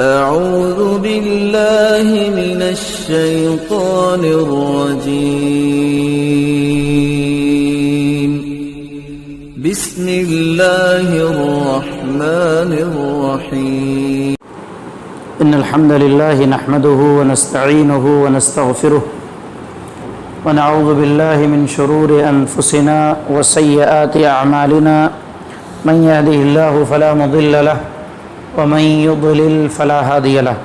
أعوذ بالله من الشيطان الرجيم. بسم الله الرحمن الرحيم. إن الحمد لله نحمده ونستعينه ونستغفره ونعوذ بالله من شرور أنفسنا وسيئات أعمالنا. من يهده الله فلا مضل له ومن يضلل فلا هادي له.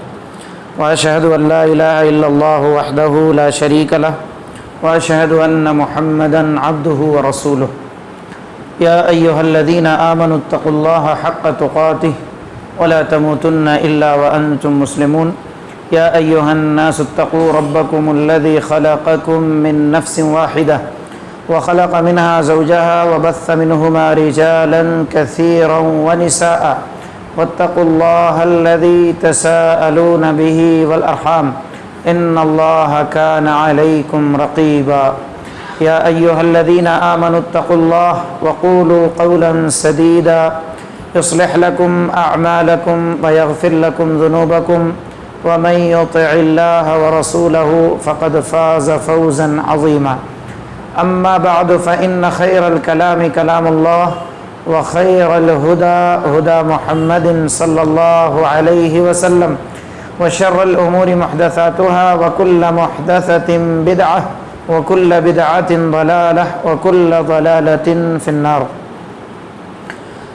وأشهد أن لا إله إلا الله وحده لا شريك له وأشهد أن محمدا عبده ورسوله. يا أيها الذين آمنوا اتقوا الله حق تقاته ولا تموتن إلا وأنتم مسلمون. يا أيها الناس اتقوا ربكم الذي خلقكم من نفس واحدة وخلق منها زوجها وبث منهما رجالا كثيرا ونساء واتقوا الله الذي تساءلون به والأرحام إن الله كان عليكم رقيبا. يا أيها الذين آمنوا اتقوا الله وقولوا قولا سديدا يصلح لكم أعمالكم ويغفر لكم ذنوبكم ومن يطع الله ورسوله فقد فاز فوزا عظيما. أما بعد فإن خير الكلام كلام الله وخير الهدى هدى محمد صلى الله عليه وسلم وشر الأمور محدثاتها وكل محدثة بدعة وكل بدعة ضلالة وكل ضلالة في النار.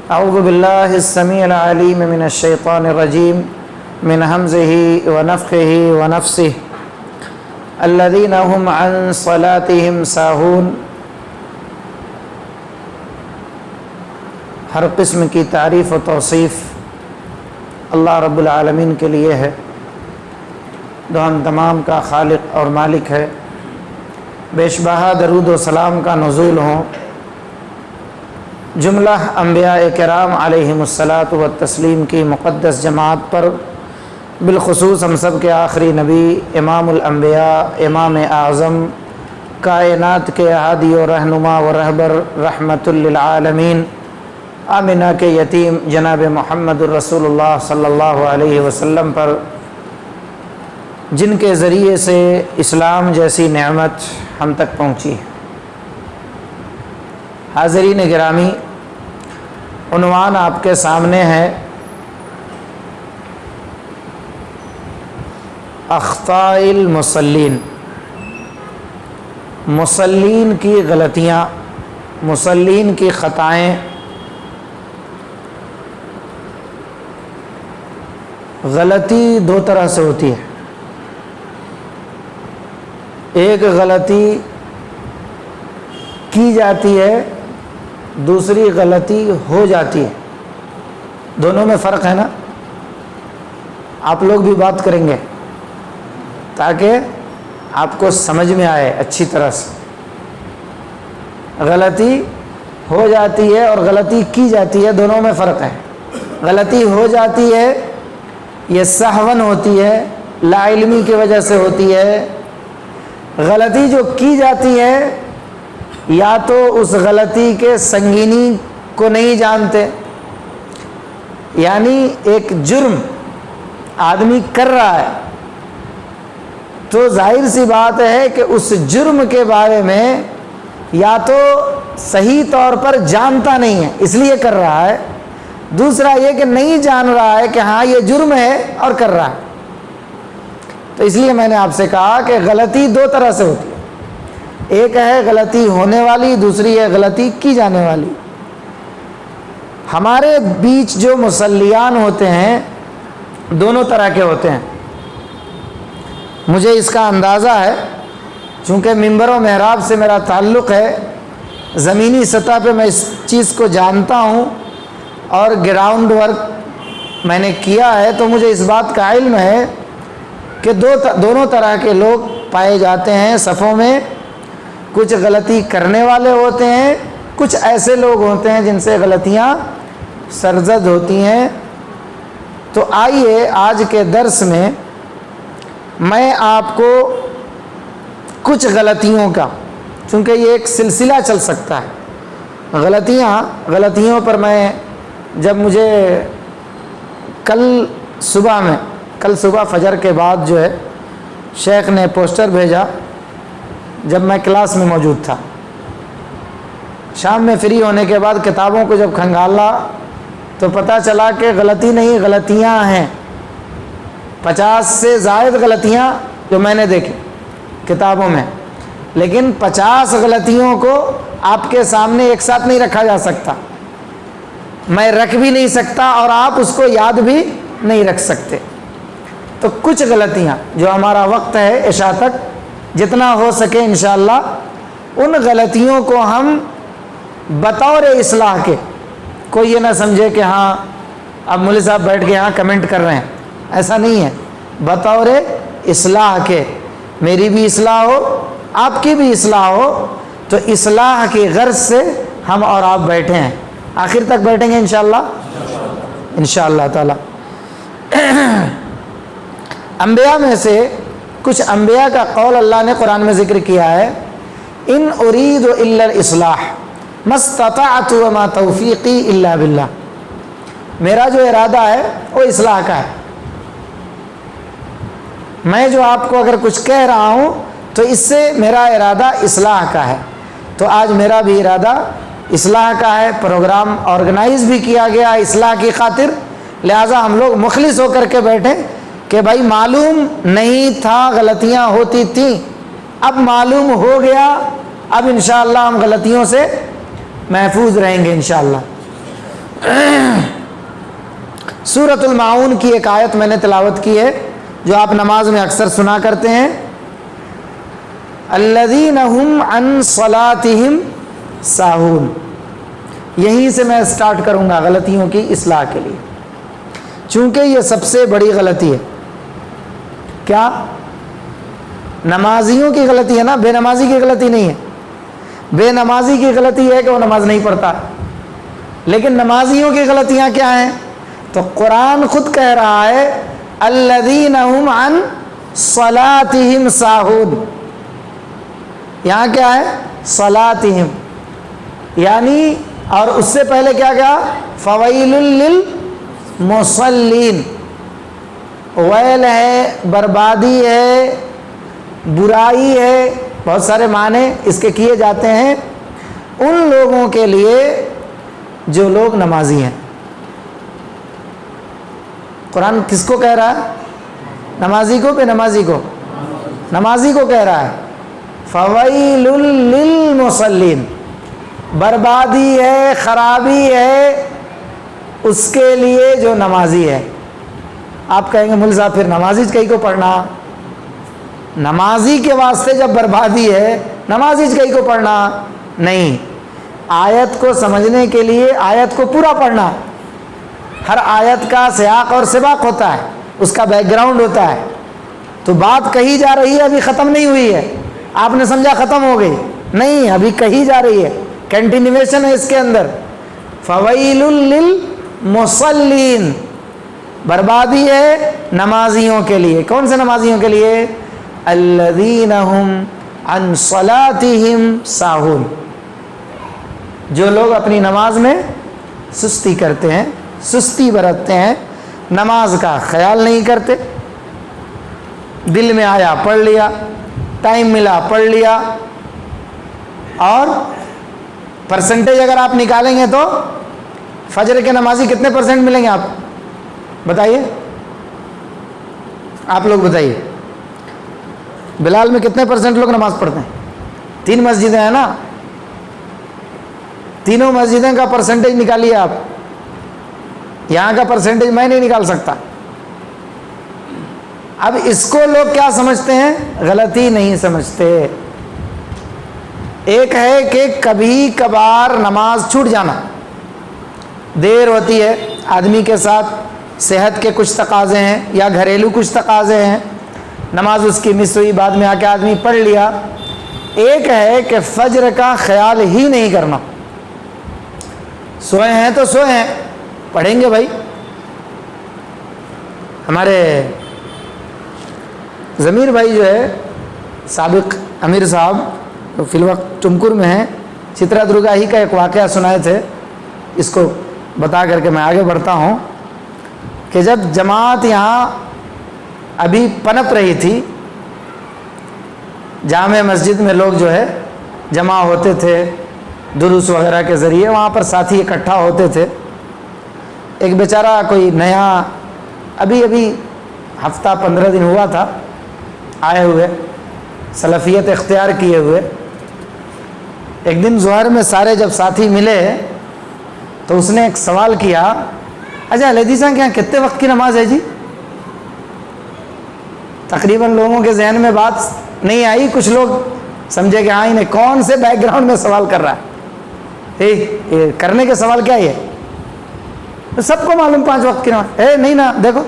أعوذ بالله السميع العليم من الشيطان الرجيم من همزه ونفخه ونفسه. الذين هم عن صلاتهم ساهون. ہر قسم کی تعریف و توصیف اللہ رب العالمین کے لیے ہے، جو ہم تمام کا خالق اور مالک ہے۔ بیش بہا درود و سلام کا نزول ہوں جملہ انبیاء کرام علیہم الصلاۃ والتسلیم کی مقدس جماعت پر، بالخصوص ہم سب کے آخری نبی امام الانبیاء امام اعظم کائنات کے ہادی و رہنما و رہبر رحمت للعالمین آمنہ کے یتیم جناب محمد الرسول اللہ صلی اللہ علیہ وسلم پر، جن کے ذریعے سے اسلام جیسی نعمت ہم تک پہنچی ہے۔ حاضرین گرامی، عنوان آپ کے سامنے ہے اخطاء المصلین، مصلین کی غلطیاں، مصلین کی خطائیں۔ غلطی دو طرح سے ہوتی ہے، ایک غلطی کی جاتی ہے، دوسری غلطی ہو جاتی ہے۔ دونوں میں فرق ہے نا؟ آپ لوگ بھی بات کریں گے تاکہ آپ کو سمجھ میں آئے اچھی طرح سے۔ غلطی ہو جاتی ہے اور غلطی کی جاتی ہے، دونوں میں فرق ہے۔ غلطی ہو جاتی ہے، یہ سہون ہوتی ہے، لا علمی کی وجہ سے ہوتی ہے۔ غلطی جو کی جاتی ہے، یا تو اس غلطی کے سنگینی کو نہیں جانتے، یعنی ایک جرم آدمی کر رہا ہے تو ظاہر سی بات ہے کہ اس جرم کے بارے میں یا تو صحیح طور پر جانتا نہیں ہے اس لیے کر رہا ہے، دوسرا یہ کہ نہیں جان رہا ہے کہ ہاں یہ جرم ہے اور کر رہا ہے۔ تو اس لیے میں نے آپ سے کہا کہ غلطی دو طرح سے ہوتی ہے، ایک ہے غلطی ہونے والی، دوسری ہے غلطی کی جانے والی۔ ہمارے بیچ جو مصلیان ہوتے ہیں دونوں طرح کے ہوتے ہیں۔ مجھے اس کا اندازہ ہے، چونکہ ممبر و محراب سے میرا تعلق ہے، زمینی سطح پہ میں اس چیز کو جانتا ہوں اور گراؤنڈ ورک میں نے کیا ہے، تو مجھے اس بات کا علم ہے کہ دونوں طرح کے لوگ پائے جاتے ہیں صفوں میں۔ کچھ غلطی کرنے والے ہوتے ہیں، کچھ ایسے لوگ ہوتے ہیں جن سے غلطیاں سرزد ہوتی ہیں۔ تو آئیے آج کے درس میں میں آپ کو کچھ غلطیوں کا، چونکہ یہ ایک سلسلہ چل سکتا ہے، غلطیوں پر میں جب مجھے کل صبح میں کل صبح فجر کے بعد جو ہے شیخ نے پوسٹر بھیجا جب میں کلاس میں موجود تھا. شام میں فری ہونے کے بعد کتابوں کو جب کھنگالا تو پتہ چلا کہ غلطی نہیں غلطیاں ہیں. 50 سے زائد غلطیاں جو میں نے دیکھی کتابوں میں، لیکن 50 غلطیوں کو آپ کے سامنے ایک ساتھ نہیں رکھا جا سکتا. میں رکھ بھی نہیں سکتا اور آپ اس کو یاد بھی نہیں رکھ سکتے. تو کچھ غلطیاں جو ہمارا وقت ہے عشاء تک جتنا ہو سکے انشاءاللہ ان غلطیوں کو ہم بطور اصلاح کے، کوئی یہ نہ سمجھے کہ ہاں اب مولوی صاحب بیٹھ کے یہاں کمنٹ کر رہے ہیں، ایسا نہیں ہے. بطور اصلاح کے میری بھی اصلاح ہو آپ کی بھی اصلاح ہو، تو اصلاح کی غرض سے ہم اور آپ بیٹھے ہیں. آخر تک بیٹھیں گے انشاءاللہ انشاءاللہ تعالی. انبیاء میں سے کچھ انبیاء کا قول اللہ نے قرآن میں ذکر کیا ہے، ان ارید الا الاصلاح ما استطعت وما توفیقی الا باللہ. میرا جو ارادہ ہے وہ اصلاح کا ہے. میں جو آپ کو اگر کچھ کہہ رہا ہوں تو اس سے میرا ارادہ اصلاح کا ہے. تو آج میرا بھی ارادہ اصلاح کا ہے. پروگرام آرگنائز بھی کیا گیا اصلاح کی خاطر، لہٰذا ہم لوگ مخلص ہو کر کے بیٹھیں کہ بھائی معلوم نہیں تھا غلطیاں ہوتی تھیں، اب معلوم ہو گیا، اب انشاءاللہ ہم غلطیوں سے محفوظ رہیں گے انشاءاللہ. سورۃ الماعون کی ایک آیت میں نے تلاوت کی ہے جو آپ نماز میں اکثر سنا کرتے ہیں، الذین هم عن صلاتهم ساہون. یہیں سے میں سٹارٹ کروں گا غلطیوں کی اصلاح کے لیے، چونکہ یہ سب سے بڑی غلطی ہے. کیا؟ نمازیوں کی غلطی ہے نا، بے نمازی کی غلطی نہیں ہے. بے نمازی کی غلطی ہے کہ وہ نماز نہیں پڑھتا، لیکن نمازیوں کی غلطیاں کیا ہیں؟ تو قرآن خود کہہ رہا ہے الذین هم عن صلاتهم ساہون. یہاں کیا ہے؟ صلاتهم، یعنی اور اس سے پہلے کیا کیا؟ فویل للمصلین. ویل ہے، بربادی ہے، برائی ہے، بہت سارے معنی اس کے کیے جاتے ہیں ان لوگوں کے لیے جو لوگ نمازی ہیں. قرآن کس کو کہہ رہا ہے؟ نمازی کو، بے نمازی کو؟ نمازی کو کہہ رہا ہے فویل للمصلین. بربادی ہے، خرابی ہے اس کے لیے جو نمازی ہے. آپ کہیں گے مولوی صاحب پھر نمازی کہیں کو پڑھنا؟ نمازی کے واسطے جب بربادی ہے نمازی کہیں کو پڑھنا نہیں. آیت کو سمجھنے کے لیے آیت کو پورا پڑھنا. ہر آیت کا سیاق اور سباق ہوتا ہے، اس کا بیک گراؤنڈ ہوتا ہے. تو بات کہی جا رہی ہے، ابھی ختم نہیں ہوئی ہے. آپ نے سمجھا ختم ہو گئی، نہیں، ابھی کہی جا رہی ہے، کنٹینیویشن ہے اس کے اندر. فویل للمصلین، بربادی ہے نمازیوں کے لیے. کون سے نمازیوں کے لیے؟ الذین هم عن صلاتهم ساہون. جو لوگ اپنی نماز میں سستی کرتے ہیں، سستی برتتے ہیں، نماز کا خیال نہیں کرتے. دل میں آیا پڑھ لیا، ٹائم ملا پڑھ لیا. اور پرسنٹیج اگر آپ نکالیں گے تو فجر کے نمازی کتنے پرسنٹ ملیں گے؟ آپ بتائیے، آپ لوگ بتائیے. بلال میں کتنے پرسنٹ لوگ نماز پڑھتے ہیں؟ 3 مسجدیں ہیں نا، تینوں مسجدیں کا پرسنٹیج نکالیے آپ. یہاں کا پرسنٹیج میں نہیں نکال سکتا. اب اس کو لوگ کیا سمجھتے ہیں؟ غلطی نہیں سمجھتے. ایک ہے کہ کبھی کبھار نماز چھوٹ جانا، دیر ہوتی ہے، آدمی کے ساتھ صحت کے کچھ تقاضے ہیں یا گھریلو کچھ تقاضے ہیں، نماز اس کی مس ہوئی، بعد میں آ کے آدمی پڑھ لیا. ایک ہے کہ فجر کا خیال ہی نہیں کرنا، سوئے ہیں تو سوئے ہیں، پڑھیں گے بھائی. ہمارے ضمیر بھائی جو ہے سابق امیر صاحب، تو فی الوقت ٹمکر میں ہیں، چترا درگا ہی کا ایک واقعہ سنائے تھے. اس کو بتا کر کے میں آگے بڑھتا ہوں. کہ جب جماعت یہاں ابھی پنپ رہی تھی، جامع مسجد میں لوگ جو ہے جمع ہوتے تھے دروس وغیرہ کے ذریعے، وہاں پر ساتھی اکٹھا ہوتے تھے۔ ایک بیچارہ کوئی نیا ابھی ہفتہ 15 دن ہوا تھا آئے ہوئے، سلفیت اختیار کیے ہوئے۔ ایک دن ظہر میں سارے جب ساتھی ملے تو اس نے ایک سوال کیا، اچھا حدیثاں کے یہاں کتنے وقت کی نماز ہے جی؟ تقریباً لوگوں کے ذہن میں بات نہیں آئی، کچھ لوگ سمجھے کہ ہاں انہیں کون سے بیک گراؤنڈ میں سوال کر رہا ہے، یہ کرنے کے سوال کیا ہے؟ تو سب کو معلوم 5 وقت کی نماز ہے نہیں نا، دیکھو۔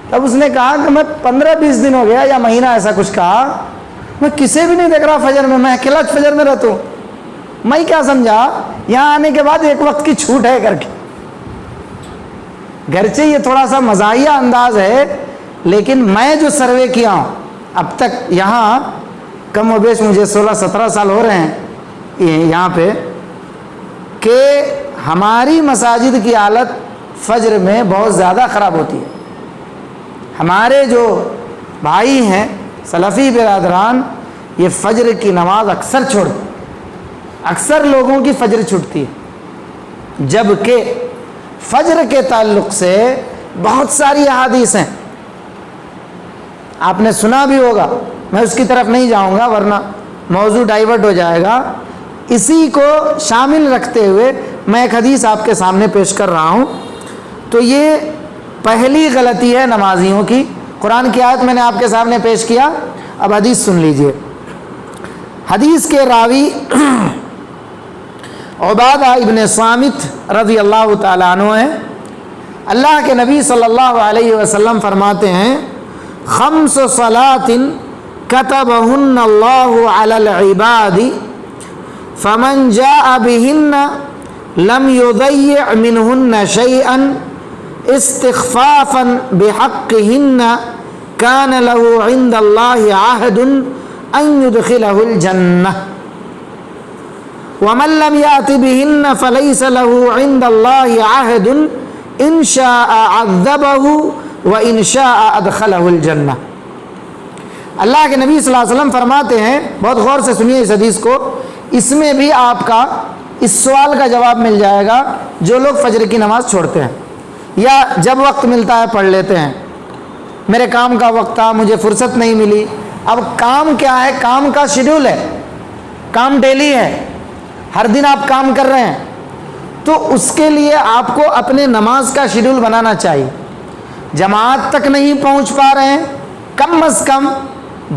تب اس نے کہا کہ میں 15-20 دن ہو گیا یا مہینہ ایسا کچھ کہا، میں کسے بھی نہیں دیکھ رہا فجر میں اکیلا فجر میں رہتا ہوں۔ میں کیا سمجھا یہاں آنے کے بعد 1 وقت کی چھوٹ ہے کر کے۔ گرچہ یہ تھوڑا سا مزاحیہ انداز ہے، لیکن میں جو سروے کیا ہوں اب تک یہاں کم و بیش مجھے 16-17 سال ہو رہے ہیں یہاں پہ، کہ ہماری مساجد کی حالت فجر میں بہت زیادہ خراب ہوتی ہے۔ ہمارے جو بھائی ہیں سلفی برادران، یہ فجر کی نماز اکثر چھوڑتے ہیں، اکثر لوگوں کی فجر چھوٹتی ہے، جبکہ فجر کے تعلق سے بہت ساری احادیث ہیں، آپ نے سنا بھی ہوگا، میں اس کی طرف نہیں جاؤں گا ورنہ موضوع ڈائیورٹ ہو جائے گا۔ اسی کو شامل رکھتے ہوئے میں ایک حدیث آپ کے سامنے پیش کر رہا ہوں۔ تو یہ پہلی غلطی ہے نمازیوں کی۔ قرآن کی آیت میں نے آپ کے سامنے پیش کیا، اب حدیث سن لیجئے۔ حدیث کے راوی عبادہ ابن صامت رضی اللہ تعالیٰ عنہ ہیں۔ اللہ کے نبی صلی اللہ علیہ وسلم فرماتے ہیں، 5 صلاۃ كتبهن الله على العباد فمن جاء بهن لم يضيع منهن شيئا استخفافا بحقهن كان له عند الله عهد أن يدخله الجنة ومن لم يأت بهن فليس له عند الله عهد إن شاء عذبه وإن شاء أدخله الجنة۔ اللہ کے نبی صلی اللہ علیہ وسلم فرماتے ہیں، بہت غور سے سنیے اس حدیث کو، اس میں بھی آپ کا اس سوال کا جواب مل جائے گا جو لوگ فجر کی نماز چھوڑتے ہیں یا جب وقت ملتا ہے پڑھ لیتے ہیں۔ میرے کام کا وقت تھا، مجھے فرصت نہیں ملی۔ اب کام کیا ہے؟ کام کا شیڈول ہے، کام ڈیلی ہے، ہر دن آپ کام کر رہے ہیں، تو اس کے لیے آپ کو اپنے نماز کا شیڈول بنانا چاہیے۔ جماعت تک نہیں پہنچ پا رہے ہیں، کم از کم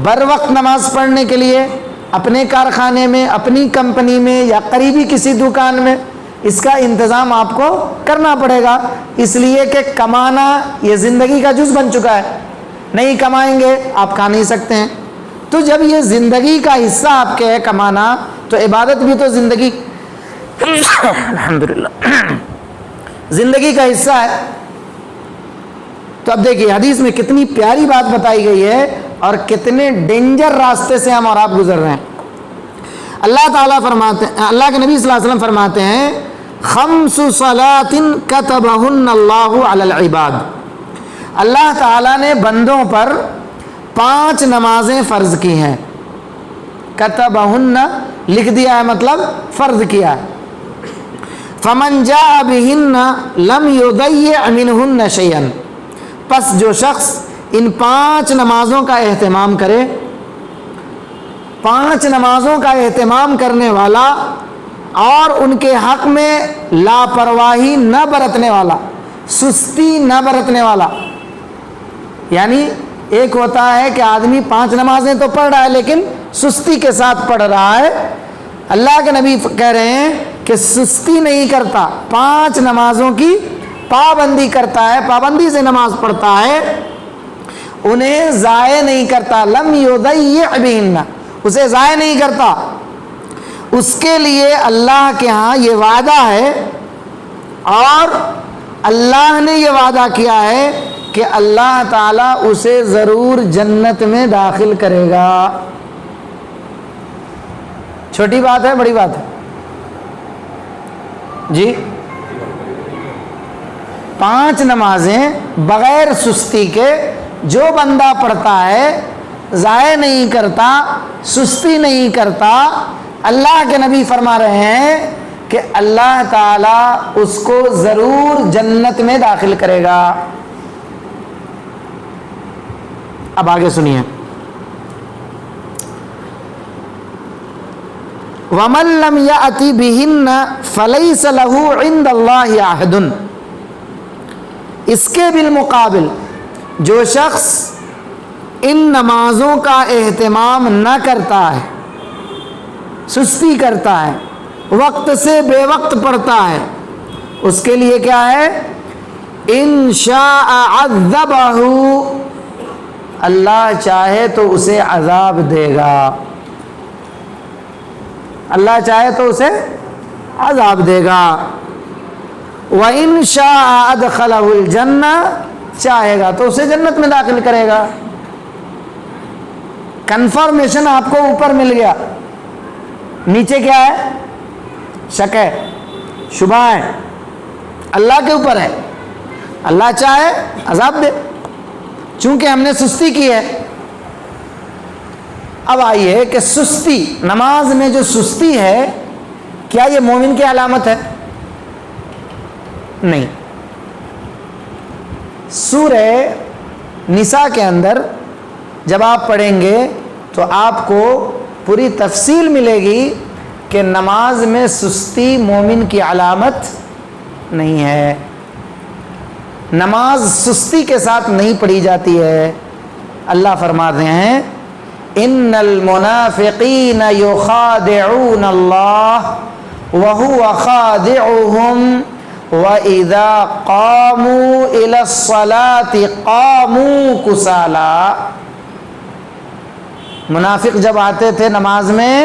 بر وقت نماز پڑھنے کے لیے اپنے کارخانے میں، اپنی کمپنی میں یا قریبی کسی دکان میں اس کا انتظام آپ کو کرنا پڑے گا، اس لیے کہ کمانا یہ زندگی کا جز بن چکا ہے، نہیں کمائیں گے آپ کھا نہیں سکتے ہیں۔ تو جب یہ زندگی کا حصہ آپ کے ہے کمانا، تو عبادت بھی تو زندگی الحمدللہ زندگی کا حصہ ہے۔ تو اب دیکھیے حدیث میں کتنی پیاری بات بتائی گئی ہے اور کتنے ڈینجر راستے سے ہم اور آپ گزر رہے ہیں۔ اللہ تعالیٰ فرماتے ہیں، اللہ کے نبی صلی اللہ علیہ وسلم فرماتے ہیں، 5 صلاۃ كتبهن اللہ علی العباد۔ اللہ تعالیٰ نے بندوں پر 5 نمازیں فرض کی ہیں۔ کتبہن لکھ دیا ہے، مطلب فرض کیا ہے۔ فمن جاء بہن لم یضیع منہن شیئا، پس جو شخص ان 5 نمازوں کا اہتمام کرے، 5 نمازوں کا اہتمام کرنے والا اور ان کے حق میں لاپرواہی نہ برتنے والا، سستی نہ برتنے والا، یعنی ایک ہوتا ہے کہ آدمی 5 نمازیں تو پڑھ رہا ہے لیکن سستی کے ساتھ پڑھ رہا ہے، اللہ کے نبی کہہ رہے ہیں کہ سستی نہیں کرتا، 5 نمازوں کی پابندی کرتا ہے، پابندی سے نماز پڑھتا ہے، انہیں ضائع نہیں کرتا، لم یضیع بہن، اسے ضائع نہیں کرتا، اس کے لیے اللہ کے ہاں یہ وعدہ ہے اور اللہ نے یہ وعدہ کیا ہے کہ اللہ تعالیٰ اسے ضرور جنت میں داخل کرے گا۔ چھوٹی بات ہے بڑی بات ہے جی؟ 5 نمازیں بغیر سستی کے جو بندہ پڑھتا ہے، ضائع نہیں کرتا، سستی نہیں کرتا، اللہ کے نبی فرما رہے ہیں کہ اللہ تعالیٰ اس کو ضرور جنت میں داخل کرے گا۔ اب آگے سنیے، وَمَن لَّمْ يَأْتِ بِهِنَّ فَلَيْسَ لَهُ عِندَ اللَّهِ عَهْدٌ، اس کے بالمقابل جو شخص ان نمازوں کا اہتمام نہ کرتا ہے، سستی کرتا ہے، وقت سے بے وقت پڑھتا ہے، اس کے لیے کیا ہے؟ ان شاء عذبہ، اللہ چاہے تو اسے عذاب دے گا، اللہ چاہے تو اسے عذاب دے گا۔ وَإِن شَاءَ أَدْخَلَهُ الْجَنَّةَ، چاہے گا تو اسے جنت میں داخل کرے گا۔ کنفرمیشن آپ کو اوپر مل گیا، نیچے کیا ہے؟ شک ہے، شبہ ہے، اللہ کے اوپر ہے، اللہ چاہے عذاب دے، چونکہ ہم نے سستی کی ہے۔ اب آئیے کہ سستی، نماز میں جو سستی ہے، کیا یہ مومن کی علامت ہے؟ نہیں۔ سورہ نساء کے اندر جب آپ پڑھیں گے تو آپ کو پوری تفصیل ملے گی کہ نماز میں سستی مومن کی علامت نہیں ہے، نماز سستی کے ساتھ نہیں پڑھی جاتی ہے۔ اللہ فرماتے ہیں ان المنافقین یخادعون اللہ وہو خادعهم وَإِذَا قَامُوا إِلَى الصَّلَاةِ قَامُوا كُسَالَىٰ، منافق جب آتے تھے نماز میں،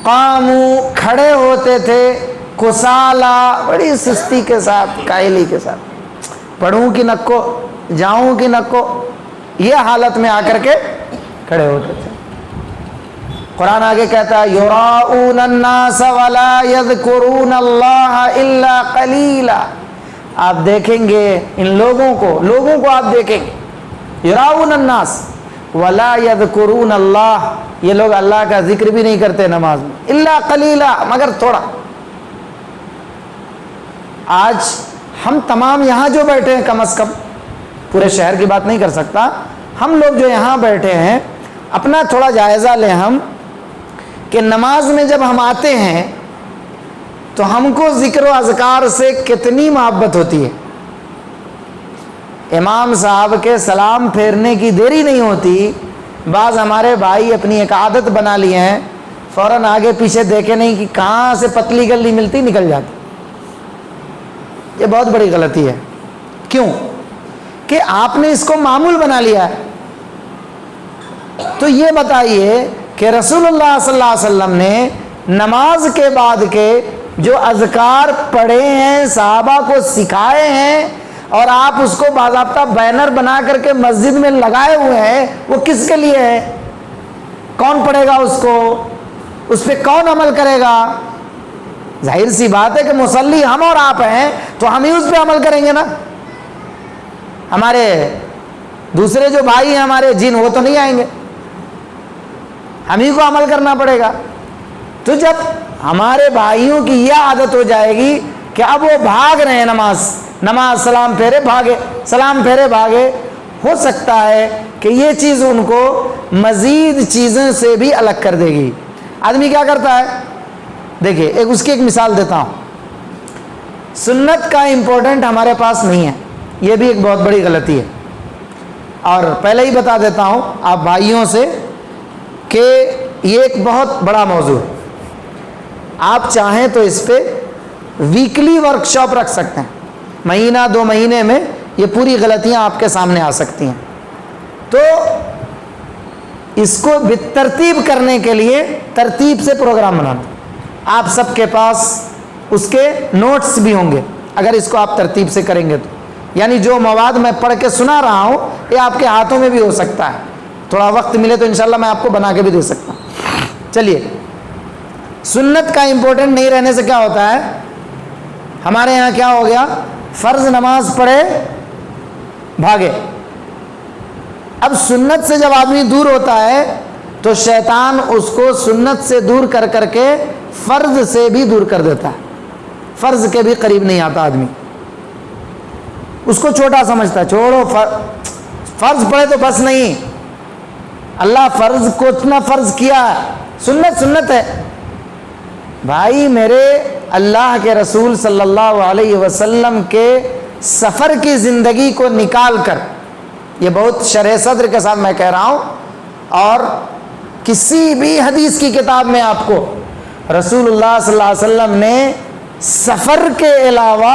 قاموا، کھڑے ہوتے تھے، کسالہ، بڑی سستی کے ساتھ، کائلی کے ساتھ، پڑھوں کہ نکو، جاؤں کہ نکو، یہ حالت میں آ کر کے کھڑے ہوتے تھے۔ قرآن آگے کہتا ہے یراؤون الناس ولا یذکرون اللہ الا قلیلا، آپ دیکھیں گے ان لوگوں کو آپ دیکھیں گے، یراؤون الناس ولا یذکرون اللہ، یہ لوگ اللہ کا ذکر بھی نہیں کرتے نماز میں، الا قلیلا، مگر تھوڑا۔ آج ہم تمام یہاں جو بیٹھے ہیں، کم از کم پورے شہر کی بات نہیں کر سکتا، ہم لوگ جو یہاں بیٹھے ہیں اپنا تھوڑا جائزہ لیں ہم کہ نماز میں جب ہم آتے ہیں تو ہم کو ذکر و اذکار سے کتنی محبت ہوتی ہے۔ امام صاحب کے سلام پھیرنے کی دیری نہیں ہوتی، بعض ہمارے بھائی اپنی ایک عادت بنا لیے ہیں، فوراً آگے پیچھے دیکھے نہیں کہ کہاں سے پتلی گلی ملتی نکل جاتی۔ یہ بہت بڑی غلطی ہے۔ کیوں؟ کہ آپ نے اس کو معمول بنا لیا ہے۔ تو یہ بتائیے کہ رسول اللہ صلی اللہ علیہ وسلم نے نماز کے بعد کے جو اذکار پڑھے ہیں، صحابہ کو سکھائے ہیں، اور آپ اس کو باضابطہ بینر بنا کر کے مسجد میں لگائے ہوئے ہیں، وہ کس کے لیے ہے؟ کون پڑھے گا اس کو؟ اس پہ کون عمل کرے گا؟ ظاہر سی بات ہے کہ مصلی ہم اور آپ ہیں تو ہم ہی اس پہ عمل کریں گے نا۔ ہمارے دوسرے جو بھائی ہیں ہمارے جن، وہ تو نہیں آئیں گے، ہم ہی کو عمل کرنا پڑے گا۔ تو جب ہمارے بھائیوں کی یہ عادت ہو جائے گی کہ اب وہ بھاگ رہے ہیں نماز سلام پھیرے بھاگے، ہو سکتا ہے کہ یہ چیز ان کو مزید چیزوں سے بھی الگ کر دے گی۔ آدمی کیا کرتا ہے؟ دیکھیے اس کی ایک مثال دیتا ہوں۔ سنت کا امپورٹنٹ ہمارے پاس نہیں ہے، یہ بھی ایک بہت بڑی غلطی ہے، اور پہلے ہی بتا دیتا ہوں آپ بھائیوں سے کہ یہ ایک بہت بڑا موضوع ہے۔ آپ چاہیں تو اس پہ ویکلی ورکشاپ رکھ سکتے ہیں، مہینہ 2 مہینے میں یہ پوری غلطیاں آپ کے سامنے آ سکتی ہیں۔ تو اس کو بالترتیب کرنے کے لیے ترتیب سے پروگرام بنانا، آپ سب کے پاس اس کے نوٹس بھی ہوں گے اگر اس کو آپ ترتیب سے کریں گے تو، یعنی جو مواد میں پڑھ کے سنا رہا ہوں یہ آپ کے ہاتھوں میں بھی ہو سکتا ہے، تھوڑا وقت ملے تو انشاءاللہ میں آپ کو بنا کے بھی دے سکتا ہوں۔ چلیے، سنت کا امپورٹنٹ نہیں رہنے سے کیا ہوتا ہے؟ ہمارے یہاں کیا ہو گیا فرض نماز پڑھے بھاگے. اب سنت سے جب آدمی دور ہوتا ہے تو شیطان اس کو سنت سے دور کر کر کے فرض سے بھی دور کر دیتا ہے. فرض کے بھی قریب نہیں آتا آدمی, اس کو چھوٹا سمجھتا ہے. چھوڑو, فرض پڑھے تو بس نہیں, اللہ فرض کو اتنا فرض کیا ہے, سنت سنت ہے. بھائی میرے, اللہ کے رسول صلی اللہ علیہ وسلم کے سفر کی زندگی کو نکال کر, یہ بہت شرح صدر کے ساتھ میں کہہ رہا ہوں, اور کسی بھی حدیث کی کتاب میں آپ کو رسول اللہ صلی اللہ علیہ وسلم نے سفر کے علاوہ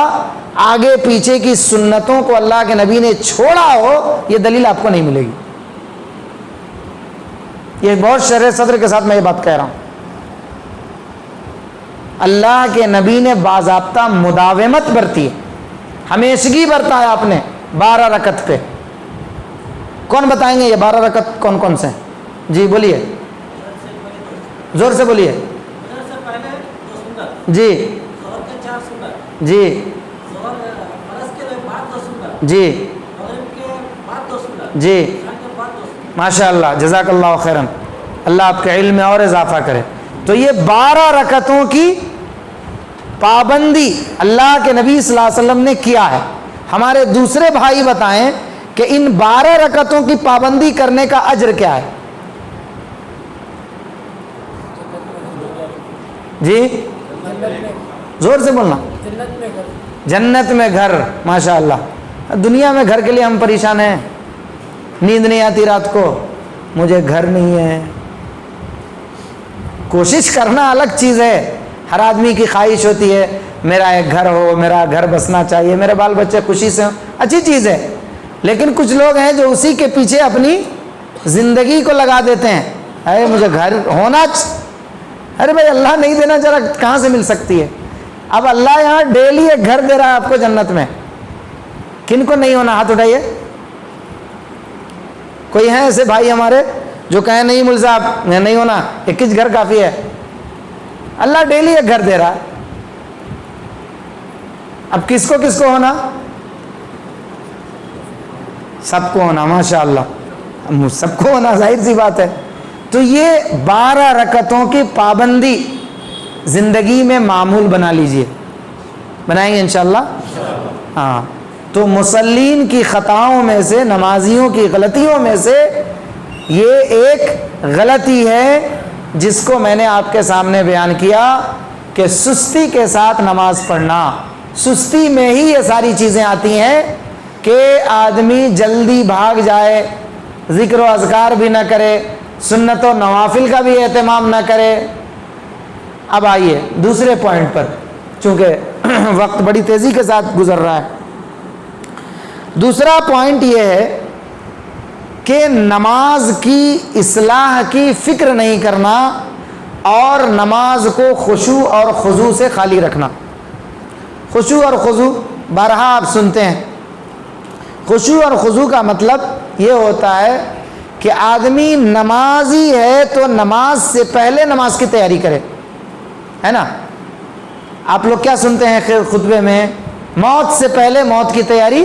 آگے پیچھے کی سنتوں کو اللہ کے نبی نے چھوڑا ہو, یہ دلیل آپ کو نہیں ملے گی. یہ بہت شرح صدر کے ساتھ میں یہ بات کہہ رہا ہوں. اللہ کے نبی نے باضابطہ مداومت برتی ہے, ہمیشگی برتا ہے آپ نے 12 رکعت پہ. کون بتائیں گے یہ 12 رکعت کون کون سے ہیں؟ جی بولیے, زور سے بولیے. جی جی جی جی, ماشاء اللہ, جزاک اللہ خیرن, اللہ آپ کے علم میں اور اضافہ کرے. تو یہ 12 رکعتوں کی پابندی اللہ کے نبی صلی اللہ علیہ وسلم نے کیا ہے. ہمارے دوسرے بھائی بتائیں کہ ان 12 رکعتوں کی پابندی کرنے کا اجر کیا ہے؟ جی زور سے بولنا. جنت میں گھر, ماشاء اللہ. دنیا میں گھر کے لیے ہم پریشان ہیں, نیند نہیں آتی رات کو, مجھے گھر نہیں ہے. کوشش کرنا الگ چیز ہے, ہر آدمی کی خواہش ہوتی ہے میرا ایک گھر ہو, میرا گھر بسنا چاہیے, میرے بال بچے خوشی سے ہوں, اچھی چیز ہے. لیکن کچھ لوگ ہیں جو اسی کے پیچھے اپنی زندگی کو لگا دیتے ہیں. ارے مجھے گھر ہونا, ارے بھائی اللہ نہیں دینا ذرا کہاں سے مل سکتی ہے؟ اب اللہ یہاں ڈیلی ایک گھر دے رہا ہے آپ کو جنت میں. کن کو نہیں ہونا؟ ہاتھ اٹھائیے. کوئی ہیں ایسے بھائی ہمارے جو کہیں نہیں مل صاحب نہیں ہونا, 21 گھر کافی ہے. اللہ ڈیلی ایک گھر دے رہا ہے. اب کس کو ہونا؟ سب کو ہونا, ماشاء اللہ, سب کو ہونا, ظاہر سی بات ہے. تو یہ 12 رکعتوں کی پابندی زندگی میں معمول بنا لیجئے. بنائیں گے انشاءاللہ. ہاں, تو مصلین کی خطاؤں میں سے, نمازیوں کی غلطیوں میں سے یہ ایک غلطی ہے جس کو میں نے آپ کے سامنے بیان کیا کہ سستی کے ساتھ نماز پڑھنا. سستی میں ہی یہ ساری چیزیں آتی ہیں کہ آدمی جلدی بھاگ جائے, ذکر و اذکار بھی نہ کرے, سنت و نوافل کا بھی اہتمام نہ کرے. اب آئیے دوسرے پوائنٹ پر, چونکہ وقت بڑی تیزی کے ساتھ گزر رہا ہے. دوسرا پوائنٹ یہ ہے کہ نماز کی اصلاح کی فکر نہیں کرنا اور نماز کو خشوع اور خضوع سے خالی رکھنا. خشوع اور خضوع بارہا آپ سنتے ہیں. خشوع اور خضوع کا مطلب یہ ہوتا ہے کہ آدمی نمازی ہے تو نماز سے پہلے نماز کی تیاری کرے, ہے نا. آپ لوگ کیا سنتے ہیں خطبے میں؟ موت سے پہلے موت کی تیاری,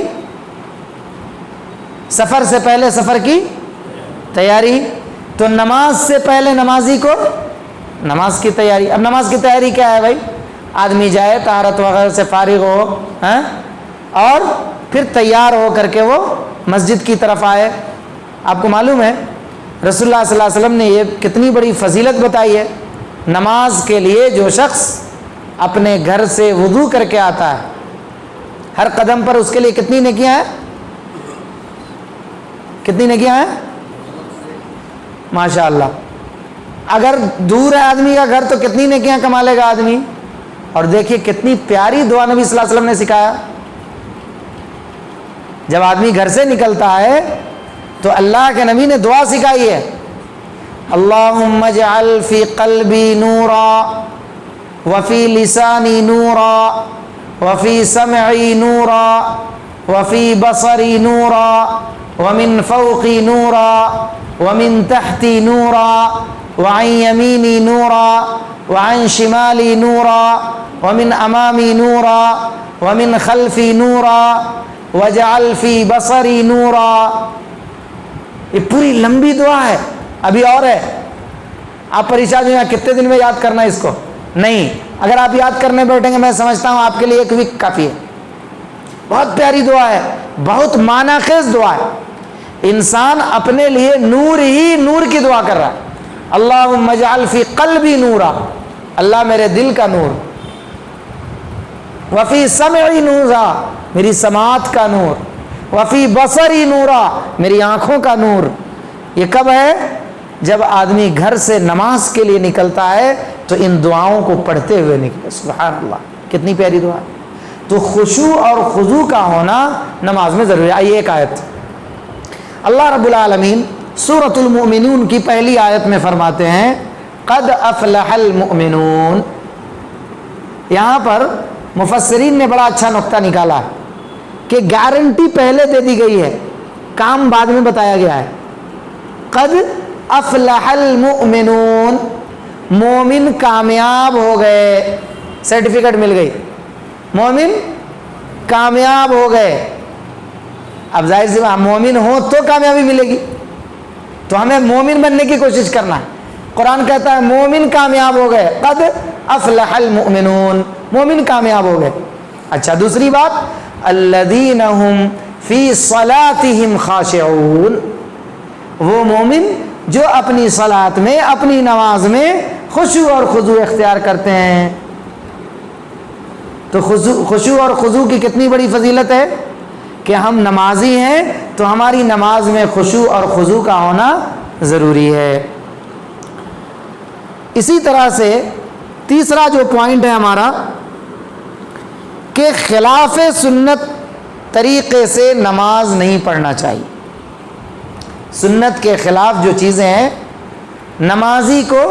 سفر سے پہلے سفر کی تیاری. تو نماز سے پہلے نمازی کو نماز کی تیاری. اب نماز کی تیاری کیا ہے بھائی؟ آدمی جائے طہارت وغیرہ سے فارغ ہو اور پھر تیار ہو کر کے وہ مسجد کی طرف آئے. آپ کو معلوم ہے رسول اللہ صلی اللہ علیہ وسلم نے یہ کتنی بڑی فضیلت بتائی ہے. نماز کے لیے جو شخص اپنے گھر سے وضو کر کے آتا ہے, ہر قدم پر اس کے لیے کتنی نیکیاں ہیں؟ کتنی نیکیاں ہیں؟ ماشاء اللہ. اگر دور ہے آدمی کا گھر تو کتنی نیکیاں کما لے گا آدمی. اور دیکھیے کتنی پیاری دعا نبی صلی اللہ علیہ وسلم نے سکھایا. جب آدمی گھر سے نکلتا ہے تو اللہ کے نبی نے دعا سکھائی ہے, اللہم اجعل فی قلبی نورا وفی لسانی نورا وفی سمعی نورا وفی بصری نورا ومن فوقی نورا ومن تحتی نورا وعن یمینی نورا وعن شمالی نورا ومن امامی نورا ومن خلفی نورا وجعل فی بصری نورا. یہ پوری لمبی دعا ہے. ابھی اور ہے. آپ پریشان ہوئے کتنے دن میں یاد کرنا ہے اس کو؟ نہیں, اگر آپ یاد کرنے بیٹھیں گے میں سمجھتا ہوں آپ کے لیے 1 ویک کافی ہے. بہت پیاری دعا ہے, بہت معنی خیز دعا ہے. انسان اپنے لیے نور ہی نور کی دعا کر رہا ہے. اللہم اجعل فی قلبی نورا, اللہ میرے دل کا نور. وفی سمعی نورا, میری سماعت کا نور. وفی بصری نورا, میری آنکھوں کا نور. یہ کب ہے؟ جب آدمی گھر سے نماز کے لیے نکلتا ہے تو ان دعاؤں کو پڑھتے ہوئے نکلے. سبحان اللہ, کتنی پیاری دعا ہے. تو خشوع اور خضوع کا ہونا نماز میں ضروری ہے. آئیے ایک آیت, اللہ رب العالمین سورۃ المؤمنون کی پہلی آیت میں فرماتے ہیں قد افلح المؤمنون. یہاں پر مفسرین نے بڑا اچھا نقطہ نکالا ہے کہ گارنٹی پہلے دے دی گئی ہے, کام بعد میں بتایا گیا ہے. قد افلح المؤمنون, مومن کامیاب ہو گئے, سرٹیفکیٹ مل گئی, مومن کامیاب ہو گئے. اب ظاہر سی بات, مومن ہو تو کامیابی ملے گی, تو ہمیں مومن بننے کی کوشش کرنا ہے. قرآن کہتا ہے مومن کامیاب ہو گئے. قد افلح المؤمنون, مومن کامیاب ہو گئے. اچھا, دوسری بات الذین هم فی صلاتهم خاشعون, وہ مومن جو اپنی صلات میں, اپنی نماز میں خشوع اور خضوع اختیار کرتے ہیں. تو خشوع اور خضوع کی کتنی بڑی فضیلت ہے کہ ہم نمازی ہیں تو ہماری نماز میں خشوع اور خضوع کا ہونا ضروری ہے. اسی طرح سے تیسرا جو پوائنٹ ہے ہمارا کہ خلاف سنت طریقے سے نماز نہیں پڑھنا چاہیے. سنت کے خلاف جو چیزیں ہیں نمازی کو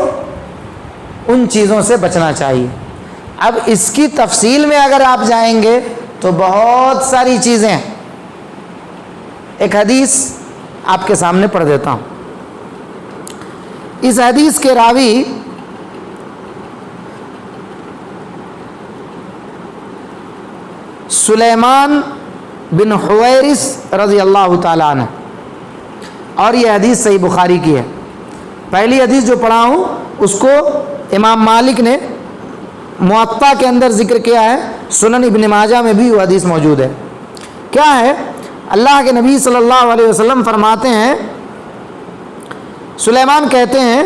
ان چیزوں سے بچنا چاہیے. اب اس کی تفصیل میں اگر آپ جائیں گے تو بہت ساری چیزیں ہیں. ایک حدیث آپ کے سامنے پڑھ دیتا ہوں. اس حدیث کے راوی سلیمان بن حویرث رضی اللہ تعالیٰ عنہ, اور یہ حدیث صحیح بخاری کی ہے. پہلی حدیث جو پڑھا ہوں اس کو امام مالک نے موطا کے اندر ذکر کیا ہے, سنن ابن ماجہ میں بھی وہ حدیث موجود ہے. کیا ہے؟ اللہ کے نبی صلی اللہ علیہ وسلم فرماتے ہیں, سلیمان کہتے ہیں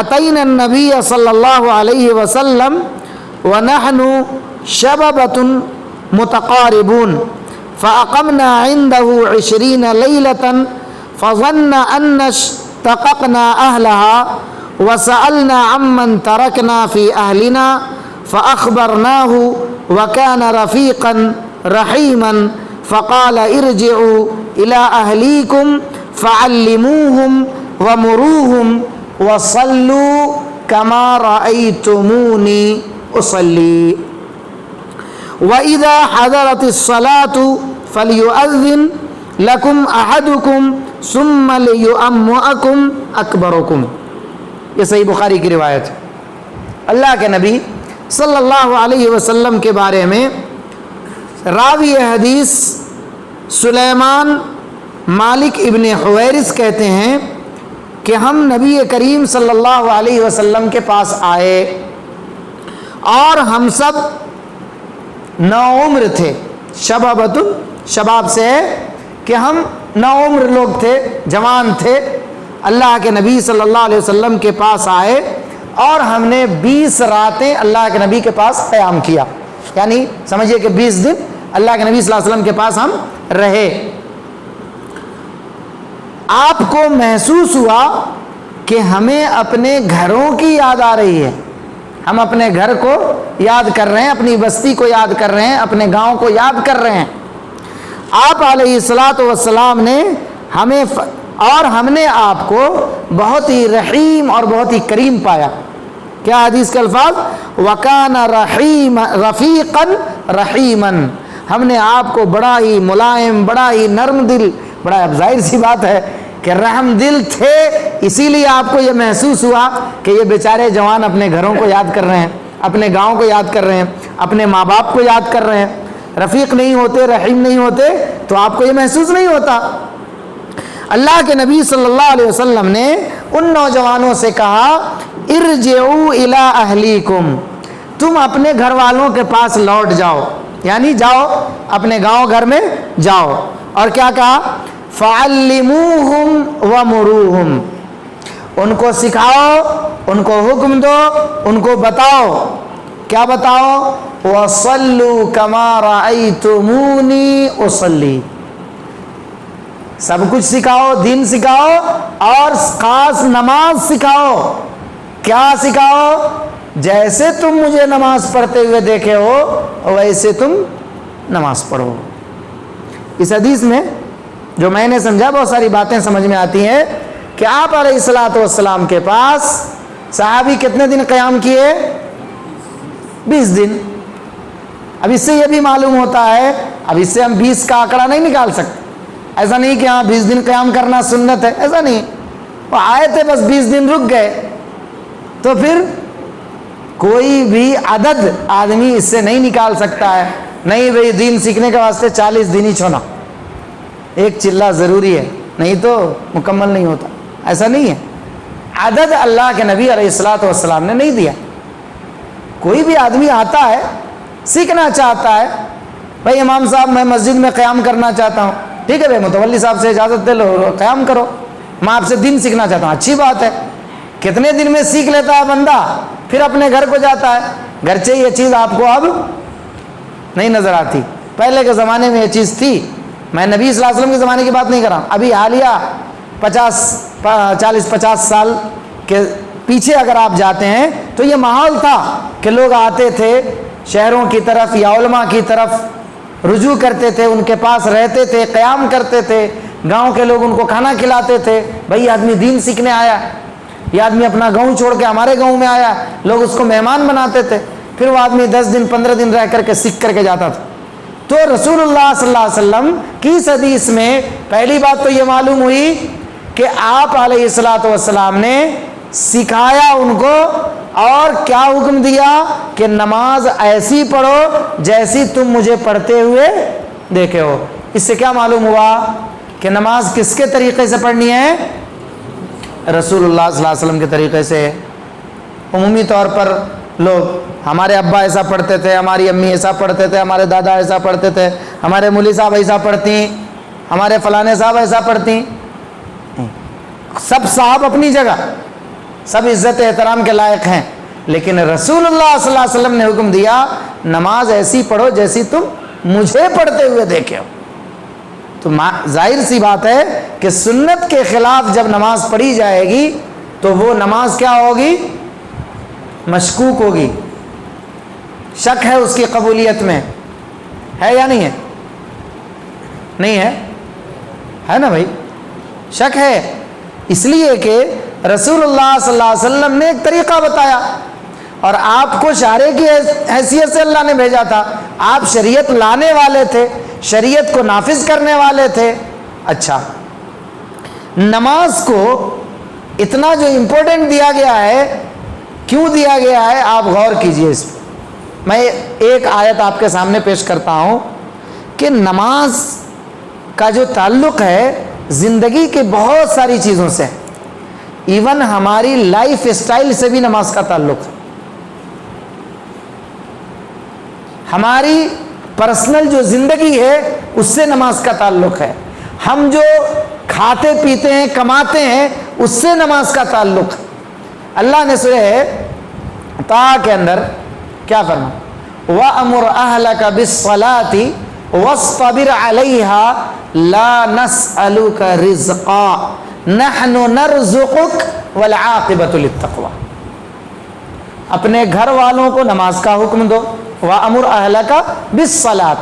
اتینا النبی صلی اللہ علیہ وسلم ونحن شببۃ متقاربون فاقمنا عنده 20 لیلۃ فظن ان اشتققنا اهلها وسألنا عمن تركنا في اهلنا فأخبرناه وكان رفيقا رحيما فقال ارجعوا إلى أهليكم فعلموهم ومروهم وصلوا كما رأيتموني أصلي وإذا حضرت الصلاة فليؤذن لكم أحدكم ثم ليؤمئكم أكبركم. یہ صحیح بخاری کی روایت ہے. اللہ کے نبی صلی اللہ علیہ وسلم کے بارے میں راوی حدیث سلیمان مالک ابن حویرث کہتے ہیں کہ ہم نبی کریم صلی اللہ علیہ وسلم کے پاس آئے اور ہم سب نوعمر تھے. شبابۃ, شباب سے ہے کہ ہم نوعمر لوگ تھے, جوان تھے. اللہ کے نبی صلی اللہ علیہ وسلم کے پاس آئے اور ہم نے 20 راتیں اللہ کے نبی کے پاس قیام کیا. یعنی سمجھیے کہ 20 دن اللہ کے نبی صلی اللہ علیہ وسلم کے پاس ہم رہے. آپ کو محسوس ہوا کہ ہمیں اپنے گھروں کی یاد آ رہی ہے, ہم اپنے گھر کو یاد کر رہے ہیں, اپنی بستی کو یاد کر رہے ہیں, اپنے گاؤں کو یاد کر رہے ہیں. آپ علیہ الصلاۃ والسلام نے ہمیں اور ہم نے آپ کو بہت ہی رحیم اور بہت ہی کریم پایا. کیا حدیث کے الفاظ؟ وَكَانَ رَفِيقًا رَحِيمًا, ہم نے آپ کو بڑا ہی ملائم, بڑا ہی نرم دل, بڑا ظاہر سی بات ہے کہ رحم دل تھے، اسی لیے آپ کو یہ محسوس ہوا کہ یہ بیچارے جوان اپنے گھروں کو یاد کر رہے ہیں، اپنے گاؤں کو یاد کر رہے ہیں، اپنے ماں باپ کو یاد کر رہے ہیں۔ رفیق نہیں ہوتے، رحیم نہیں ہوتے تو آپ کو یہ محسوس نہیں ہوتا۔ اللہ کے نبی صلی اللہ علیہ وسلم نے ان نوجوانوں سے کہا ارجعوا الی اہلیکم، تم اپنے گھر والوں کے پاس لوٹ جاؤ، یعنی جاؤ اپنے گاؤں گھر میں جاؤ، اور کیا کہا فعلموہم ومروہم، ان کو سکھاؤ، ان کو حکم دو، ان کو بتاؤ، کیا بتاؤ وصلوا کما رأیتمونی اصلی، سب کچھ سکھاؤ، دین سکھاؤ، اور خاص نماز سکھاؤ۔ کیا سکھاؤ؟ جیسے تم مجھے نماز پڑھتے ہوئے دیکھے ہو ویسے تم نماز پڑھو۔ اس حدیث میں جو میں نے سمجھا بہت ساری باتیں سمجھ میں آتی ہیں کہ آپ علیہ الصلوۃ والسلام کے پاس صحابی کتنے دن قیام کیے؟ 20 دن۔ اب اس سے یہ بھی معلوم ہوتا ہے، اب اس سے ہم 20 کا آنکڑا نہیں نکال سکتے، ایسا نہیں کہ ہاں 20 دن قیام کرنا سنت ہے، ایسا نہیں، وہ آئے تھے بس 20 دن رک گئے، تو پھر کوئی بھی عدد آدمی اس سے نہیں نکال سکتا ہے، نہیں بھئی دین سیکھنے کے واسطے 40 دن ہی چھونا، ایک چلہ ضروری ہے، نہیں تو مکمل نہیں ہوتا، ایسا نہیں ہے۔ عدد اللہ کے نبی علیہ الصلوۃ والسلام نے نہیں دیا۔ کوئی بھی آدمی آتا ہے سیکھنا چاہتا ہے، بھائی امام صاحب میں مسجد میں قیام کرنا چاہتا ہوں، ٹھیک ہے بھائی متولی صاحب سے اجازت دے لو، قیام کرو، میں آپ سے دین سیکھنا چاہتا ہوں، اچھی بات ہے۔ کتنے دن میں سیکھ لیتا ہے بندہ، پھر اپنے گھر کو جاتا ہے، گرچہ یہ چیز آپ کو اب نہیں نظر آتی، پہلے کے زمانے میں یہ چیز تھی، میں نبی صلی اللہ علیہ وسلم کے زمانے کی بات نہیں کر رہا ہوں، ابھی حالیہ 40-50 سال کے پیچھے اگر آپ جاتے ہیں تو یہ ماحول تھا کہ لوگ آتے تھے شہروں کی طرف یا علماء کی طرف رجوع کرتے تھے، ان کے پاس رہتے تھے، قیام کرتے تھے، گاؤں کے لوگ ان کو کھانا کھلاتے تھے، بھئی یہ آدمی دین سیکھنے آیا، یہ آدمی اپنا گاؤں چھوڑ کے ہمارے گاؤں میں آیا، لوگ اس کو مہمان بناتے تھے، پھر وہ آدمی 10 دن 15 دن رہ کر کے سیکھ کر کے جاتا تھا۔ تو رسول اللہ صلی اللہ علیہ وسلم کی اس حدیث میں پہلی بات تو یہ معلوم ہوئی کہ آپ علیہ الصلوۃ والسلام نے سکھایا ان کو، اور کیا حکم دیا کہ نماز ایسی پڑھو جیسی تم مجھے پڑھتے ہوئے دیکھے ہو۔ اس سے کیا معلوم ہوا کہ نماز کس کے طریقے سے پڑھنی ہے؟ رسول اللہ صلی اللہ علیہ وسلم کے طریقے سے۔ عمومی طور پر لوگ ہمارے ابا ایسا پڑھتے تھے، ہماری امی ایسا پڑھتے تھے، ہمارے دادا ایسا پڑھتے تھے، ہمارے مولی صاحب ایسا پڑھتی، ہمارے فلانے صاحب ایسا پڑھتی، سب صاحب اپنی جگہ، سب عزت احترام کے لائق ہیں، لیکن رسول اللہ صلی اللہ علیہ وسلم نے حکم دیا نماز ایسی پڑھو جیسی تم مجھے پڑھتے ہوئے دیکھے ہو۔ تو ظاہر سی بات ہے کہ سنت کے خلاف جب نماز پڑھی جائے گی تو وہ نماز کیا ہوگی؟ مشکوک ہوگی، شک ہے اس کی قبولیت میں، ہے یا نہیں ہے؟ نہیں ہے، ہے نا بھائی، شک ہے، اس لیے کہ رسول اللہ صلی اللہ علیہ وسلم نے ایک طریقہ بتایا اور آپ کو شارع کی حیثیت سے اللہ نے بھیجا تھا، آپ شریعت لانے والے تھے، شریعت کو نافذ کرنے والے تھے۔ اچھا، نماز کو اتنا جو امپورٹنٹ دیا گیا ہے، کیوں دیا گیا ہے آپ غور کیجئے اس پہ۔ میں ایک آیت آپ کے سامنے پیش کرتا ہوں کہ نماز کا جو تعلق ہے زندگی کے بہت ساری چیزوں سے، ایون ہماری لائف اسٹائل سے بھی نماز کا تعلق ہے، ہماری پرسنل جو زندگی ہے اس سے نماز کا تعلق ہے، ہم جو کھاتے پیتے ہیں کماتے ہیں اس سے نماز کا تعلق ہے۔ اللہ نے سورہ طٰہٰ کے اندر کیا فرمایا؟ وَأَمُرْ أَهْلَكَ بِالصَّلَاةِ وَاصْطَبِرْ عَلَيْهَا لَا نَسْأَلُكَ رِزْقًا نَحْنُ نَرْزُقُكَ وَالْعَاقِبَةُ لِلتَّقْوَىٰ۔ اپنے گھر والوں کو نماز کا حکم دو، وَأَمُرْ أَهْلَكَ بِالصَّلَاةِ،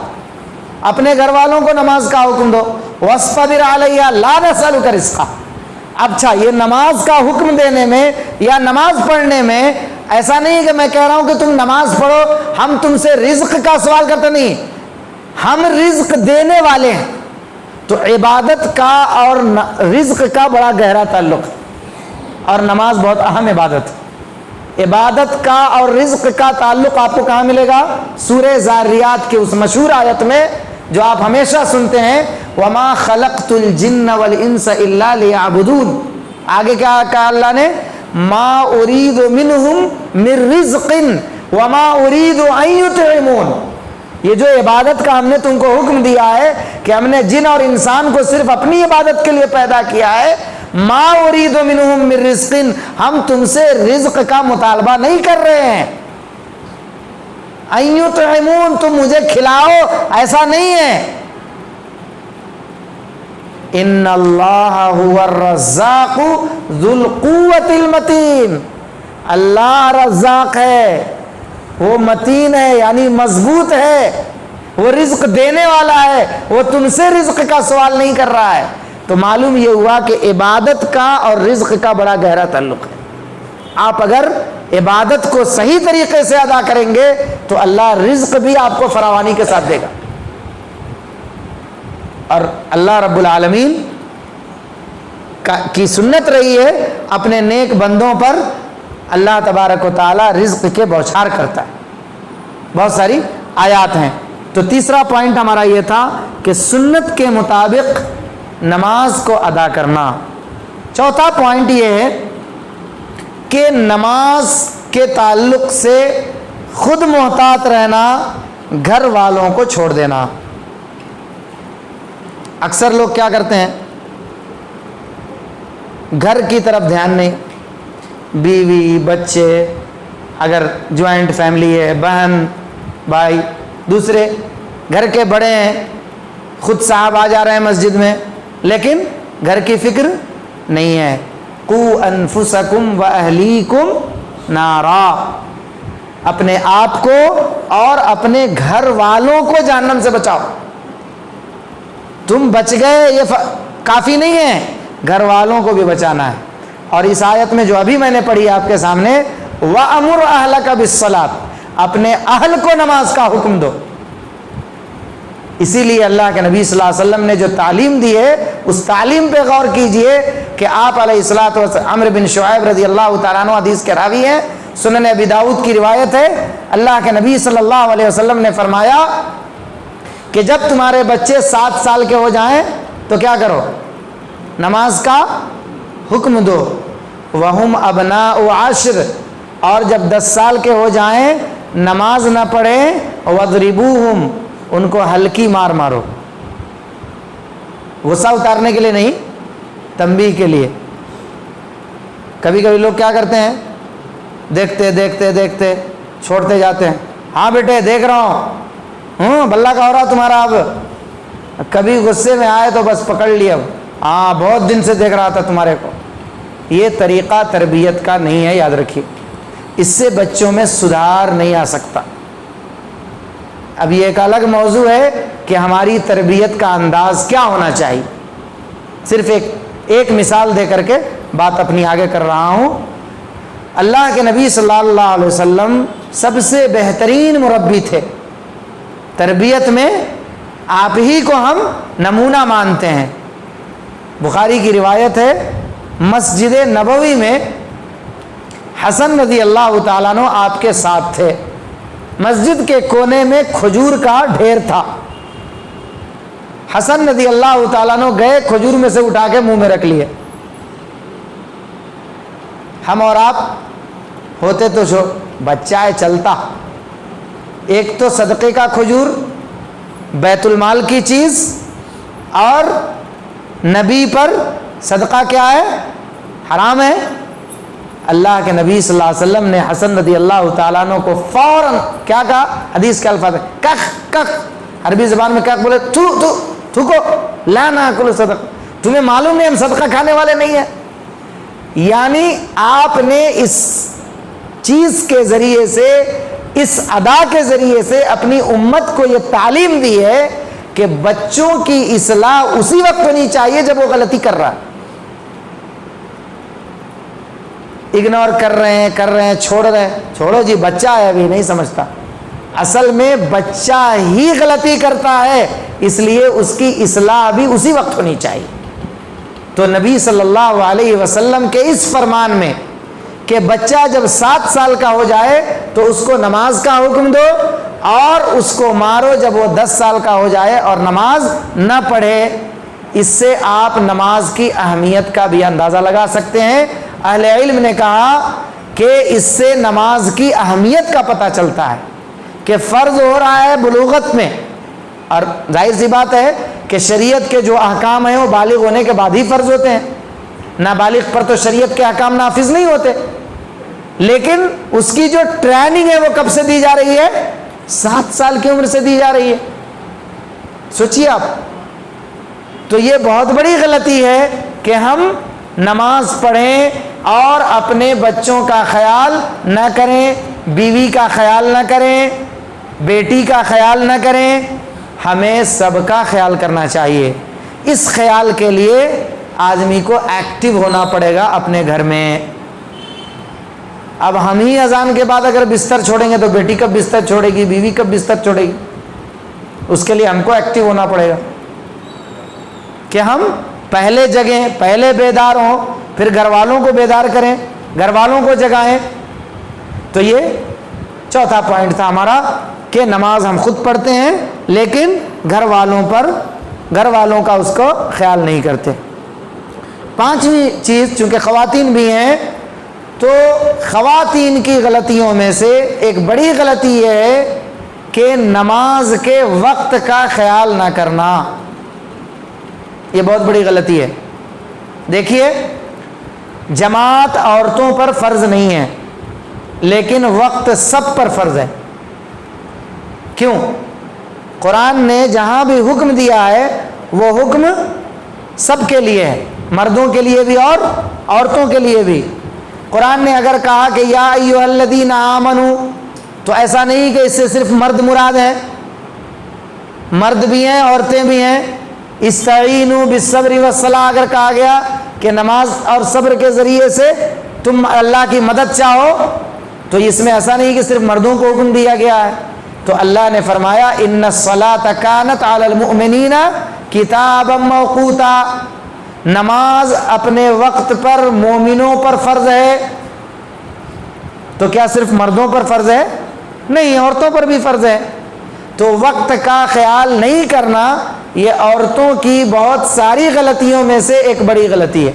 اپنے گھر والوں کو نماز کا حکم دو، وَاصْطَبِرْ عَلَيْهَا لَا نَسْأَلُكَ رِزْقًا۔ اچھا، یہ نماز کا حکم دینے میں یا نماز پڑھنے میں ایسا نہیں کہ میں کہہ رہا ہوں کہ تم نماز پڑھو، ہم تم سے رزق کا سوال کرتے نہیں، ہم رزق دینے والے ہیں، تو عبادت کا اور رزق کا بڑا گہرا تعلق ہے، اور نماز بہت اہم عبادت ہے۔ عبادت کا اور رزق کا تعلق آپ کو کہاں ملے گا؟ سورہ ذاریات کی اس مشہور آیت میں جو آپ ہمیشہ سنتے ہیں، وَمَا خَلَقْتُ الْجِنَّ وَالْإِنسَ إِلَّا لِيَعْبُدُونَ۔ آگے کیا کہا اللہ نے؟ مَا أُرِيدُ مِنْهُمْ مِنْ رِزْقٍ وَمَا أُرِيدُ أَنْ يُطْعِمُونَ۔ یہ جو عبادت کا ہم نے تم کو حکم دیا ہے کہ ہم نے جن اور انسان کو صرف اپنی عبادت کے لیے پیدا کیا ہے، ما اريد منهم من رزق، ہم تم سے رزق کا مطالبہ نہیں کر رہے ہیں۔ ان یطعمون، تم مجھے کھلاؤ، ایسا نہیں ہے۔ ان اللہ هو الرزاق ذو القوة المتین، اللہ رزاق ہے، وہ متین ہے یعنی مضبوط ہے، وہ رزق دینے والا ہے، وہ تم سے رزق کا سوال نہیں کر رہا ہے۔ تو معلوم یہ ہوا کہ عبادت کا اور رزق کا بڑا گہرا تعلق ہے۔ آپ اگر عبادت کو صحیح طریقے سے ادا کریں گے تو اللہ رزق بھی آپ کو فراوانی کے ساتھ دے گا۔ اور اللہ رب العالمین کی سنت رہی ہے اپنے نیک بندوں پر اللہ تبارک و تعالی رزق کے بوچھار کرتا ہے۔ بہت ساری آیات ہیں۔ تو تیسرا پوائنٹ ہمارا یہ تھا کہ سنت کے مطابق نماز کو ادا کرنا۔ چوتھا پوائنٹ یہ ہے کہ نماز کے تعلق سے خود محتاط رہنا، گھر والوں کو چھوڑ دینا۔ اکثر لوگ کیا کرتے ہیں، گھر کی طرف دھیان نہیں، بیوی بچے، اگر جوائنٹ فیملی ہے، بہن بھائی، دوسرے گھر کے بڑے ہیں، خود صاحب آ جا رہے ہیں مسجد میں، لیکن گھر کی فکر نہیں ہے۔ قُوا أَنفُسَكُمْ وَأَهْلِيكُمْ نَارًا، اپنے آپ کو اور اپنے گھر والوں کو جہنم سے بچاؤ۔ تم بچ گئے یہ کافی نہیں ہے، گھر والوں کو بھی بچانا ہے۔ اور اس آیت میں جو ابھی میں نے پڑھی آپ کے سامنے، وَأَمُرْ أَهْلَكَ بِالصَّلَاةِ، اپنے اہل کو نماز کا حکم دو۔ اسی لیے اللہ کے نبی صلی اللہ علیہ وسلم نے جو تعلیم دی ہے اس تعلیم پہ غور کیجئے کہ آپ علیہ الصلوۃ والسلام، عمرو بن شعیب رضی اللہ تعالیٰ عنہ حدیث کے راوی ہیں، سنن ابی داؤد کی روایت ہے، اللہ کے نبی صلی اللہ علیہ وسلم نے فرمایا کہ جب تمہارے بچے 7 سال کے ہو جائیں تو کیا کرو؟ نماز کا حکم دو۔ وَهُمْ أَبْنَاءُ عَشْرٍ، اور جب 10 سال کے ہو جائیں نماز نہ پڑھیں، وَاضْرِبُوهُمْ، ان کو ہلکی مار مارو۔ غصہ اتارنے کے لیے نہیں، تنبیہ کے لیے۔ کبھی کبھی لوگ کیا کرتے ہیں، دیکھتے دیکھتے دیکھتے چھوڑتے جاتے ہیں، ہاں بیٹے دیکھ رہا ہوں، بلہ کا ہو رہا تمہارا، اب کبھی غصے میں آئے تو بس پکڑ لیا، ہاں بہت دن سے دیکھ رہا تھا تمہارے کو۔ یہ طریقہ تربیت کا نہیں ہے، یاد رکھیے، اس سے بچوں میں سدھار نہیں آ سکتا۔ اب یہ ایک الگ موضوع ہے کہ ہماری تربیت کا انداز کیا ہونا چاہیے۔ صرف ایک مثال دے کر کے بات اپنی آگے کر رہا ہوں۔ اللہ کے نبی صلی اللہ علیہ وسلم سب سے بہترین مربی تھے، تربیت میں آپ ہی کو ہم نمونہ مانتے ہیں۔ بخاری کی روایت ہے، مسجد نبوی میں حسن رضی اللہ تعالیٰ عنہ آپ کے ساتھ تھے، مسجد کے کونے میں کھجور کا ڈھیر تھا، حسن رضی اللہ تعالیٰ عنہ گئے، کھجور میں سے اٹھا کے منہ میں رکھ لیے۔ ہم اور آپ ہوتے تو جو بچہ ہے چلتا، ایک تو صدقے کا کھجور، بیت المال کی چیز، اور نبی پر صدقہ کیا ہے؟ حرام ہے۔ اللہ کے نبی صلی اللہ علیہ وسلم نے حسن رضی اللہ تعالیٰ عنہ کو فوراً کیا کہا؟ حدیث کے الفاظ ہے کخ کخ، عربی زبان میں کخ بولے تھوکو، لا ناکل صدقہ، تمہیں معلوم نہیں ہم صدقہ کھانے والے نہیں ہیں۔ یعنی آپ نے اس چیز کے ذریعے سے، اس ادا کے ذریعے سے اپنی امت کو یہ تعلیم دی ہے کہ بچوں کی اصلاح اسی وقت ہونی چاہیے جب وہ غلطی کر رہا ہے۔ اگنور کر رہے ہیں چھوڑ رہے ہیں، چھوڑو جی، بچہ ہے ابھی نہیں سمجھتا، اصل میں بچہ ہی غلطی کرتا ہے، اس لیے اس کی اصلاح بھی اسی وقت ہونی چاہیے۔ تو نبی صلی اللہ علیہ وسلم کے اس فرمان میں کہ بچہ جب 7 سال کا ہو جائے تو اس کو نماز کا حکم دو اور اس کو مارو جب وہ 10 سال کا ہو جائے اور نماز نہ پڑھے، اس سے آپ نماز کی اہمیت کا بھی اندازہ لگا سکتے ہیں۔ اہل علم نے کہا کہ اس سے نماز کی اہمیت کا پتہ چلتا ہے کہ فرض ہو رہا ہے بلوغت میں، اور ظاہر سی بات ہے کہ شریعت کے جو احکام ہیں وہ بالغ ہونے کے بعد ہی فرض ہوتے ہیں، نابالغ پر تو شریعت کے احکام نافذ نہیں ہوتے، لیکن اس کی جو ٹریننگ ہے وہ کب سے دی جا رہی ہے؟ 7 سال کی عمر سے دی جا رہی ہے۔ سوچیے آپ، تو یہ بہت بڑی غلطی ہے کہ ہم نماز پڑھیں اور اپنے بچوں کا خیال نہ کریں، بیوی کا خیال نہ کریں، بیٹی کا خیال نہ کریں، ہمیں سب کا خیال کرنا چاہیے۔ اس خیال کے لیے آدمی کو ایکٹیو ہونا پڑے گا اپنے گھر میں۔ اب ہم ہی اذان کے بعد اگر بستر چھوڑیں گے تو بیٹی کب بستر چھوڑے گی، بیوی کب بستر چھوڑے گی؟ اس کے لیے ہم کو ایکٹیو ہونا پڑے گا کہ ہم پہلے جگیں، پہلے بیدار ہوں، پھر گھر والوں کو بیدار کریں، گھر والوں کو جگائیں۔ تو یہ چوتھا پوائنٹ تھا ہمارا کہ نماز ہم خود پڑھتے ہیں لیکن گھر والوں کا اس کو خیال نہیں کرتے۔ 5ویں چیز، چونکہ خواتین بھی ہیں تو خواتین کی غلطیوں میں سے ایک بڑی غلطی یہ ہے کہ نماز کے وقت کا خیال نہ کرنا۔ یہ بہت بڑی غلطی ہے۔ دیکھیے، جماعت عورتوں پر فرض نہیں ہے لیکن وقت سب پر فرض ہے۔ کیوں؟ قرآن نے جہاں بھی حکم دیا ہے وہ حکم سب کے لیے ہے، مردوں کے لیے بھی اور عورتوں کے لیے بھی۔ قرآن نے اگر کہا کہ یا ایھا الذین آمنو، تو ایسا نہیں کہ اس سے صرف مرد مراد ہے، مرد بھی ہیں، عورتیں بھی ہیں۔ استعینوا بالصبر والصلاۃ اگر کہا گیا کہ نماز اور صبر کے ذریعے سے تم اللہ کی مدد چاہو، تو اس میں ایسا نہیں کہ صرف مردوں کو حکم دیا گیا ہے۔ تو اللہ نے فرمایا ان الصلاۃ کانت علی المؤمنین کتابا موقوتا، نماز اپنے وقت پر مومنوں پر فرض ہے۔ تو کیا صرف مردوں پر فرض ہے؟ نہیں، عورتوں پر بھی فرض ہے۔ تو وقت کا خیال نہیں کرنا یہ عورتوں کی بہت ساری غلطیوں میں سے ایک بڑی غلطی ہے۔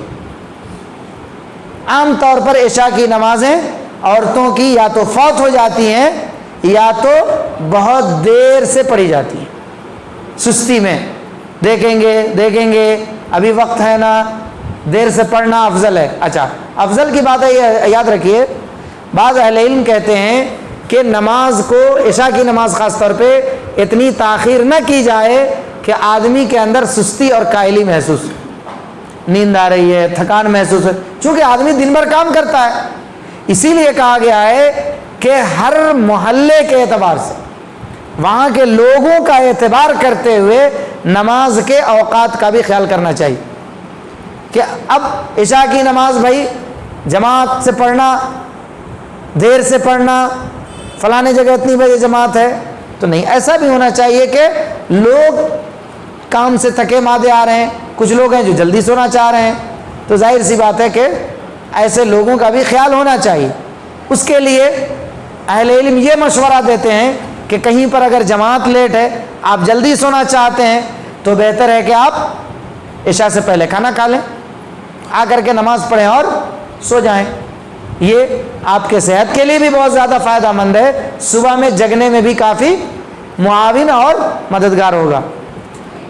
عام طور پر عشاء کی نمازیں عورتوں کی یا تو فوت ہو جاتی ہیں یا تو بہت دیر سے پڑھی جاتی ہیں، سستی میں، دیکھیں گے ابھی وقت ہے نا، دیر سے پڑھنا افضل ہے۔ اچھا، افضل کی بات ہے، یہ یاد رکھیے، بعض اہل علم کہتے ہیں کہ نماز کو، عشاء کی نماز خاص طور پہ اتنی تاخیر نہ کی جائے کہ آدمی کے اندر سستی اور کائلی محسوس، نیند آ رہی ہے، تھکان محسوس ہے، چونکہ آدمی دن بھر کام کرتا ہے۔ اسی لیے کہا گیا ہے کہ ہر محلے کے اعتبار سے، وہاں کے لوگوں کا اعتبار کرتے ہوئے نماز کے اوقات کا بھی خیال کرنا چاہیے کہ اب عشاء کی نماز بھائی جماعت سے پڑھنا، دیر سے پڑھنا، فلانے جگہ اتنی بجے جماعت ہے، تو نہیں، ایسا بھی ہونا چاہیے کہ لوگ کام سے تھکے مادے آ رہے ہیں، کچھ لوگ ہیں جو جلدی سونا چاہ رہے ہیں، تو ظاہر سی بات ہے کہ ایسے لوگوں کا بھی خیال ہونا چاہیے۔ اس کے لیے اہل علم یہ مشورہ دیتے ہیں کہ کہیں پر اگر جماعت لیٹ ہے، آپ جلدی سونا چاہتے ہیں، تو بہتر ہے کہ آپ عشاء سے پہلے کھانا کھا لیں، آ کر کے نماز پڑھیں اور سو جائیں۔ یہ آپ کے صحت کے لیے بھی بہت زیادہ فائدہ مند ہے، صبح میں جگنے میں بھی کافی معاون اور مددگار ہوگا۔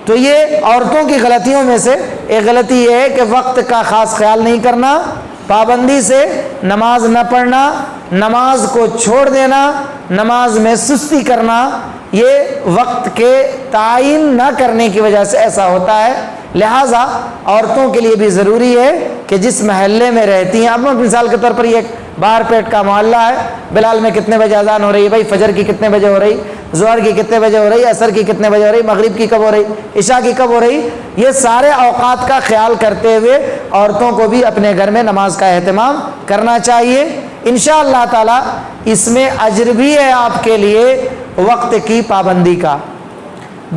تو یہ عورتوں کی غلطیوں میں سے ایک غلطی یہ ہے کہ وقت کا خاص خیال نہیں کرنا، پابندی سے نماز نہ پڑھنا، نماز کو چھوڑ دینا، نماز میں سستی کرنا، یہ وقت کے تعین نہ کرنے کی وجہ سے ایسا ہوتا ہے۔ لہٰذا عورتوں کے لیے بھی ضروری ہے کہ جس محلے میں رہتی ہیں، اب مثال کے طور پر یہ باہر پیٹ کا محلہ ہے، بلال میں کتنے بجے اذان ہو رہی ہے، بھائی فجر کی کتنے بجے ہو رہی، ظہر کی کتنے بجے ہو رہی، عصر کی کتنے بجے ہو رہی، مغرب کی کب ہو رہی، عشاء کی کب ہو رہی، یہ سارے اوقات کا خیال کرتے ہوئے عورتوں کو بھی اپنے گھر میں نماز کا اہتمام کرنا چاہیے۔ انشاءاللہ تعالی اس میں اجر بھی ہے آپ کے لیے، وقت کی پابندی کا۔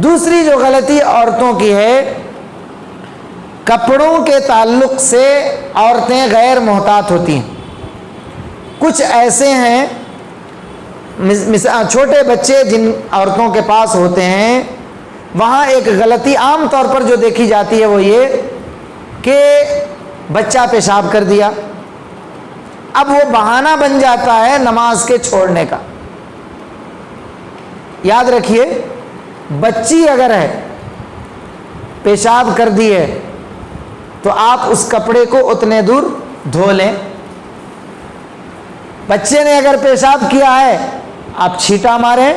دوسری جو غلطی عورتوں کی ہے، کپڑوں کے تعلق سے عورتیں غیر محتاط ہوتی ہیں۔ کچھ ایسے ہیں چھوٹے بچے جن عورتوں کے پاس ہوتے ہیں، وہاں ایک غلطی عام طور پر جو دیکھی جاتی ہے وہ یہ کہ بچہ پیشاب کر دیا، اب وہ بہانہ بن جاتا ہے نماز کے چھوڑنے کا۔ یاد رکھیے، بچی اگر ہے پیشاب کر دی ہے تو آپ اس کپڑے کو اتنے دور دھو لیں۔ بچے نے اگر پیشاب کیا ہے آپ چھینٹا ماریں،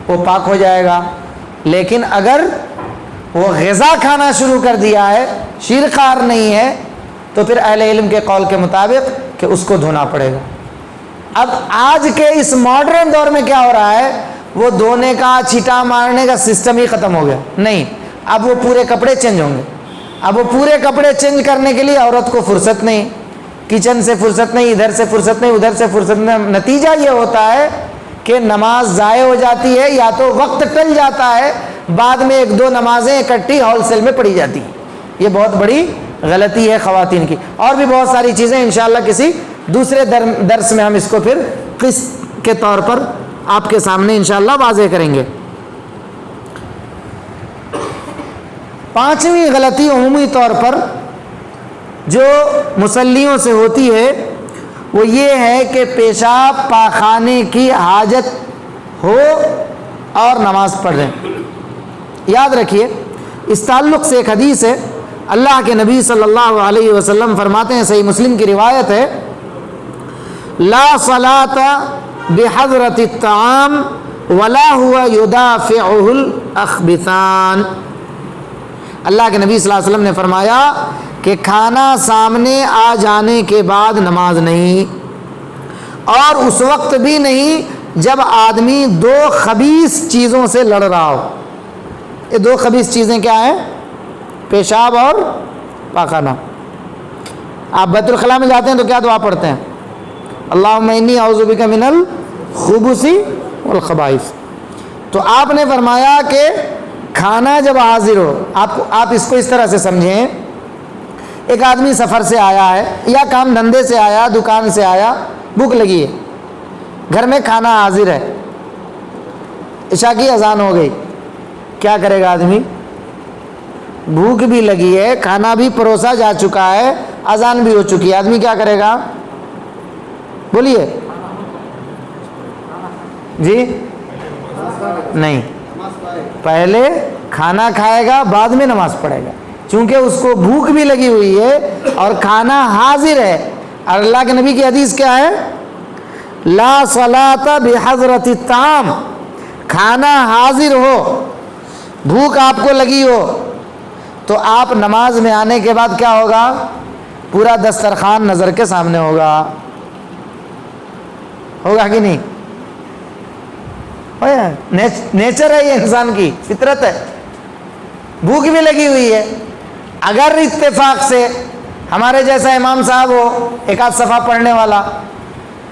وہ پاک ہو جائے گا۔ لیکن اگر وہ غذا کھانا شروع کر دیا ہے، شیرخوار نہیں ہے، تو پھر اہل علم کے قول کے مطابق کہ اس کو دھونا پڑے گا۔ اب آج کے اس ماڈرن دور میں کیا ہو رہا ہے، وہ دھونے کا چھینٹا مارنے کا سسٹم ہی ختم ہو گیا۔ نہیں، اب وہ پورے کپڑے چینج ہوں گے۔ اب وہ پورے کپڑے چینج کرنے کے لیے عورت کو فرصت نہیں، کچن سے فرصت نہیں، ادھر سے فرصت نہیں، ادھر سے فرصت نہیں۔ نتیجہ یہ ہوتا ہے کہ نماز ضائع ہو جاتی ہے، یا تو وقت ٹل جاتا ہے، بعد میں ایک دو نمازیں اکٹھی ہول سیل میں پڑھی جاتی ہیں۔ یہ بہت بڑی غلطی ہے خواتین کی۔ اور بھی بہت ساری چیزیں انشاءاللہ کسی دوسرے درس میں ہم اس کو پھر قسط کے طور پر آپ کے سامنے انشاءاللہ واضح کریں گے۔ پانچویں غلطی عمومی طور پر جو مصلیوں سے ہوتی ہے وہ یہ ہے کہ پیشاب پاخانے کی حاجت ہو اور نماز پڑھ لیں۔ یاد رکھیے، اس تعلق سے ایک حدیث ہے، اللہ کے نبی صلی اللہ علیہ وسلم فرماتے ہیں، صحیح مسلم کی روایت ہے، لا صلاۃ بحضرۃ الطعام ولا هو يدافعه الاخبثان۔ اللہ کے نبی صلی اللہ علیہ وسلم نے فرمایا کہ کھانا سامنے آ جانے کے بعد نماز نہیں، اور اس وقت بھی نہیں جب آدمی دو خبیث چیزوں سے لڑ رہا ہو۔ یہ دو خبیث چیزیں کیا ہیں؟ پیشاب اور پاخانہ۔ آپ بیت الخلاء میں جاتے ہیں تو کیا دعا پڑھتے ہیں؟ اللہم انی اعوذ بک من الخبث والخبائث۔ تو آپ نے فرمایا کہ کھانا جب حاضر ہو، آپ اس کو اس طرح سے سمجھیں، ایک آدمی سفر سے آیا ہے یا کام دھندے سے آیا، دکان سے آیا، بھوک لگی ہے، گھر میں کھانا حاضر ہے، عشاء کی اذان ہو گئی، کیا کرے گا آدمی؟ بھوک بھی لگی ہے، کھانا بھی پروسا جا چکا ہے، اذان بھی ہو چکی ہے، آدمی کیا کرے گا؟ بولیے جی؟ نہیں، پہلے کھانا کھائے گا، بعد میں نماز پڑھے گا، چونکہ اس کو بھوک بھی لگی ہوئی ہے اور کھانا حاضر ہے۔ اور اللہ کے نبی کی حدیث کیا ہے؟ لا صلاۃ بحضرۃ الطعام، کھانا حاضر ہو، بھوک آپ کو لگی ہو تو آپ نماز میں آنے کے بعد کیا ہوگا؟ پورا دسترخوان نظر کے سامنے ہوگا کہ نہیں؟ نیچر ہے، یہ انسان کی فطرت ہے، بھوک بھی لگی ہوئی ہے۔ اگر اتفاق سے ہمارے جیسا امام صاحب ہو، ایک آدھ صفحہ پڑھنے والا،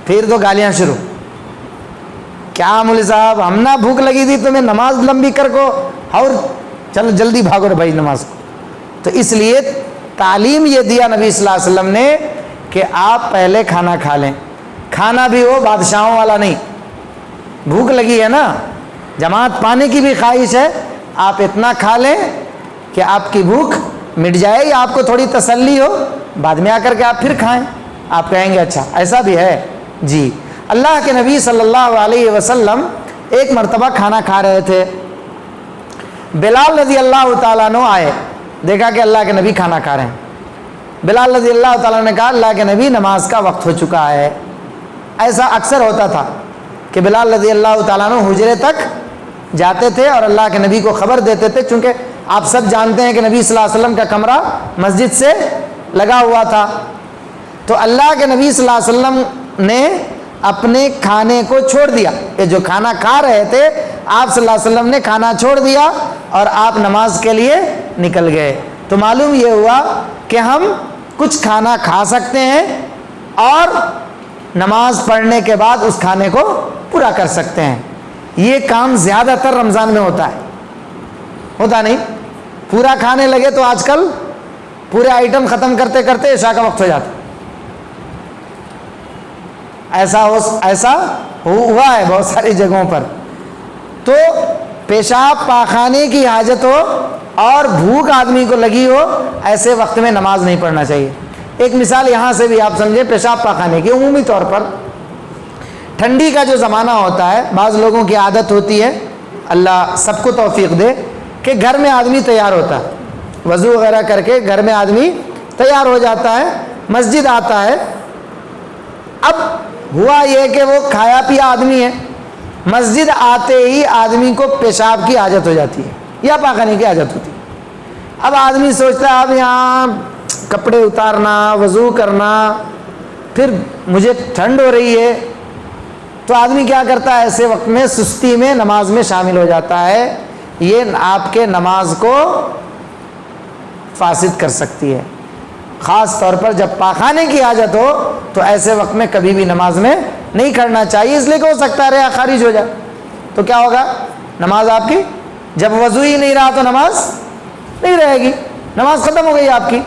پھر تو گالیاں شروع، کیا مولوی صاحب ہم نہ بھوک لگی تھی تمہیں نماز لمبی کر کو، اور چلو جلدی بھاگو رے بھائی نماز کو۔ تو اس لیے تعلیم یہ دیا نبی صلی اللہ علیہ وسلم نے کہ آپ پہلے کھانا کھا لیں، کھانا بھی ہو بادشاہوں والا نہیں۔ بھوک لگی ہے نا، جماعت پانے کی بھی خواہش ہے، آپ اتنا کھا لیں کہ آپ کی بھوک مٹ جائے یا آپ کو تھوڑی تسلی ہو، بعد میں آ کر کے آپ پھر کھائیں، آپ کہیں گے اچھا ایسا بھی ہے جی۔ اللہ کے نبی صلی اللہ علیہ وسلم ایک مرتبہ کھانا کھا رہے تھے، بلال رضی اللہ تعالیٰ عنہ آئے، دیکھا کہ اللہ کے نبی کھانا کھا رہے ہیں۔ بلال رضی اللہ تعالیٰ نے کہا اللہ کے نبی نماز کا وقت ہو چکا ہے۔ ایسا اکثر ہوتا تھا کہ بلال رضی اللہ تعالیٰ عنہ حجرے تک جاتے تھے اور اللہ کے نبی کو خبر دیتے تھے، چونکہ آپ سب جانتے ہیں کہ نبی صلی اللہ علیہ وسلم کا کمرہ مسجد سے لگا ہوا تھا۔ تو اللہ کے نبی صلی اللہ علیہ وسلم نے اپنے کھانے کو چھوڑ دیا، یہ جو کھانا کھا رہے تھے آپ صلی اللہ علیہ وسلم نے کھانا چھوڑ دیا اور آپ نماز کے لیے نکل گئے۔ تو معلوم یہ ہوا کہ ہم کچھ کھانا کھا سکتے ہیں اور نماز پڑھنے کے بعد اس کھانے کو پورا کر سکتے ہیں۔ یہ کام زیادہ تر رمضان میں ہوتا ہے، ہوتا نہیں؟ پورا کھانے لگے تو آج کل پورے آئٹم ختم کرتے کرتے عشاء کا وقت ہو جاتا، ایسا ہوا ہے بہت ساری جگہوں پر۔ تو پیشاب پاخانے کی حاجت ہو اور بھوک آدمی کو لگی ہو، ایسے وقت میں نماز نہیں پڑھنا چاہیے۔ ایک مثال یہاں سے بھی آپ سمجھیں پیشاب پاخانے کی، عمومی طور پر ٹھنڈی کا جو زمانہ ہوتا ہے، بعض لوگوں کی عادت ہوتی ہے، اللہ سب کو توفیق دے، کہ گھر میں آدمی تیار ہوتا ہے، وضو وغیرہ کر کے گھر میں آدمی تیار ہو جاتا ہے، مسجد آتا ہے۔ اب ہوا یہ کہ وہ کھایا پیا آدمی ہے، مسجد آتے ہی آدمی کو پیشاب کی حاجت ہو جاتی ہے یا پاخانے کی حاجت ہوتی ہے۔ اب آدمی سوچتا ہے اب یہاں کپڑے اتارنا، وضو کرنا، پھر مجھے ٹھنڈ ہو رہی ہے، تو آدمی کیا کرتا ہے ایسے وقت میں سستی میں نماز میں شامل ہو جاتا ہے۔ یہ آپ کے نماز کو فاسد کر سکتی ہے، خاص طور پر جب پاخانے کی حاجت ہو تو ایسے وقت میں کبھی بھی نماز میں نہیں کھڑنا چاہیے، اس لیے کہ ہو سکتا ہے ریا خارج ہو جائے، تو کیا ہوگا؟ نماز آپ کی جب وضو ہی نہیں رہا تو نماز نہیں رہے گی، نماز ختم ہو گئی آپ کی۔